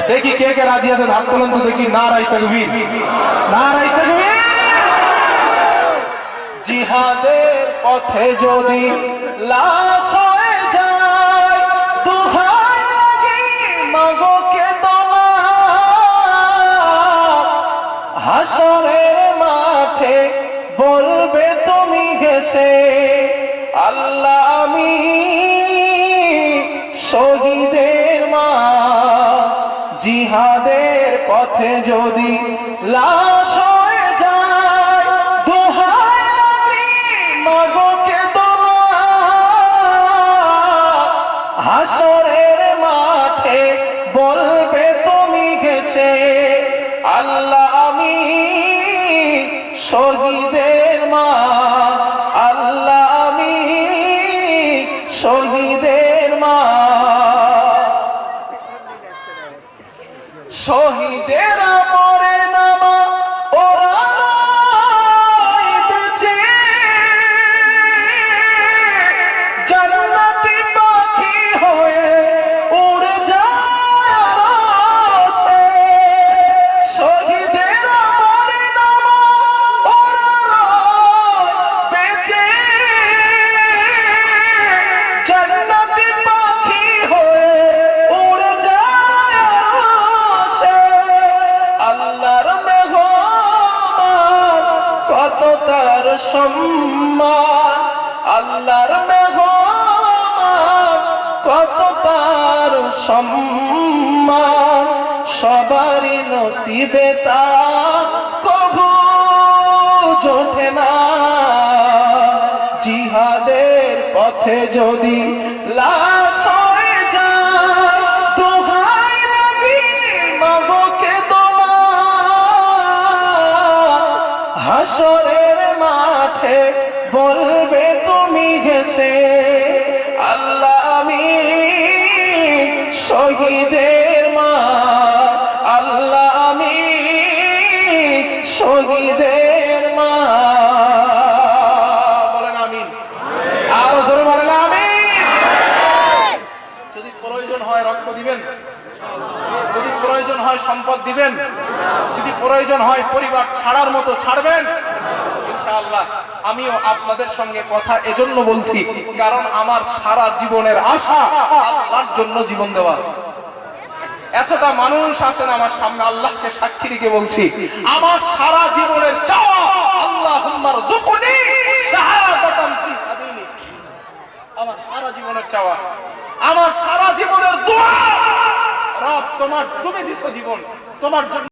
Speaker 1: দেখি কে কে রাজি আছেন, হাত তোলেন তো দেখি। নারায়ে তাকবীর, নারায়ে তাকবীর। জিহাদের পথে যদি লাশ হয়ে যায়, দুহাই লাগি মাগো কেঁদো না। হাসরের মাঠে বলবে তুমি ঘেঁষে, আল্লাহ আমি শহীদের মা। জিহাদের পথে যদি লাশ হয়ে যায়, দোহাই লাগি মাগো কেঁদো না। হাসরের মাঠে বলবে তুমি ঘেঁষে, আল্লাহ আমি শহীদের মা, আল্লাহ আমি শহীদের মা। শহীদেরা মরে নামা ও কত তার সম্মান, সবারই নসিবে তা কভু জোটে না। জিহাদের পথে যদি লাশ হয়ে যায়, দোহাই লাগি মাগো কেঁদো না। হাসরের মাঠে বলবে তুমি হেসে, আল্লাহ আমি শহীদের মা, আল্লাহ আমি শহীদের মা। বলেন আমিন। আরো জোরে বলেন আমিন। যদি প্রয়োজন হয় রক্ত দিবেন, যদি প্রয়োজন হয় সম্পদ দিবেন, যদি প্রয়োজন হয় পরিবার ছাড়ার মতো ছাড়বেন ইনশাআল্লাহ। আমিও আপনাদের সঙ্গে কথা এজন্য বলছি, কারণ আমার সারা জীবনের আশা আল্লাহর জন্য জীবন দেওয়া। এতটা মানুষ আছেন আমার সামনে, আল্লাহকে সাক্ষী রেখে বলছি, আমার সারা জীবনের চাওয়া আল্লাহুম্মা রযুকনি শাহাদাতান ফি সাবিলি। আমার সারা জীবনের চাওয়া, আমার সারা জীবনের দোয়া, রব তুমি দিছো জীবন, তোমার জন্য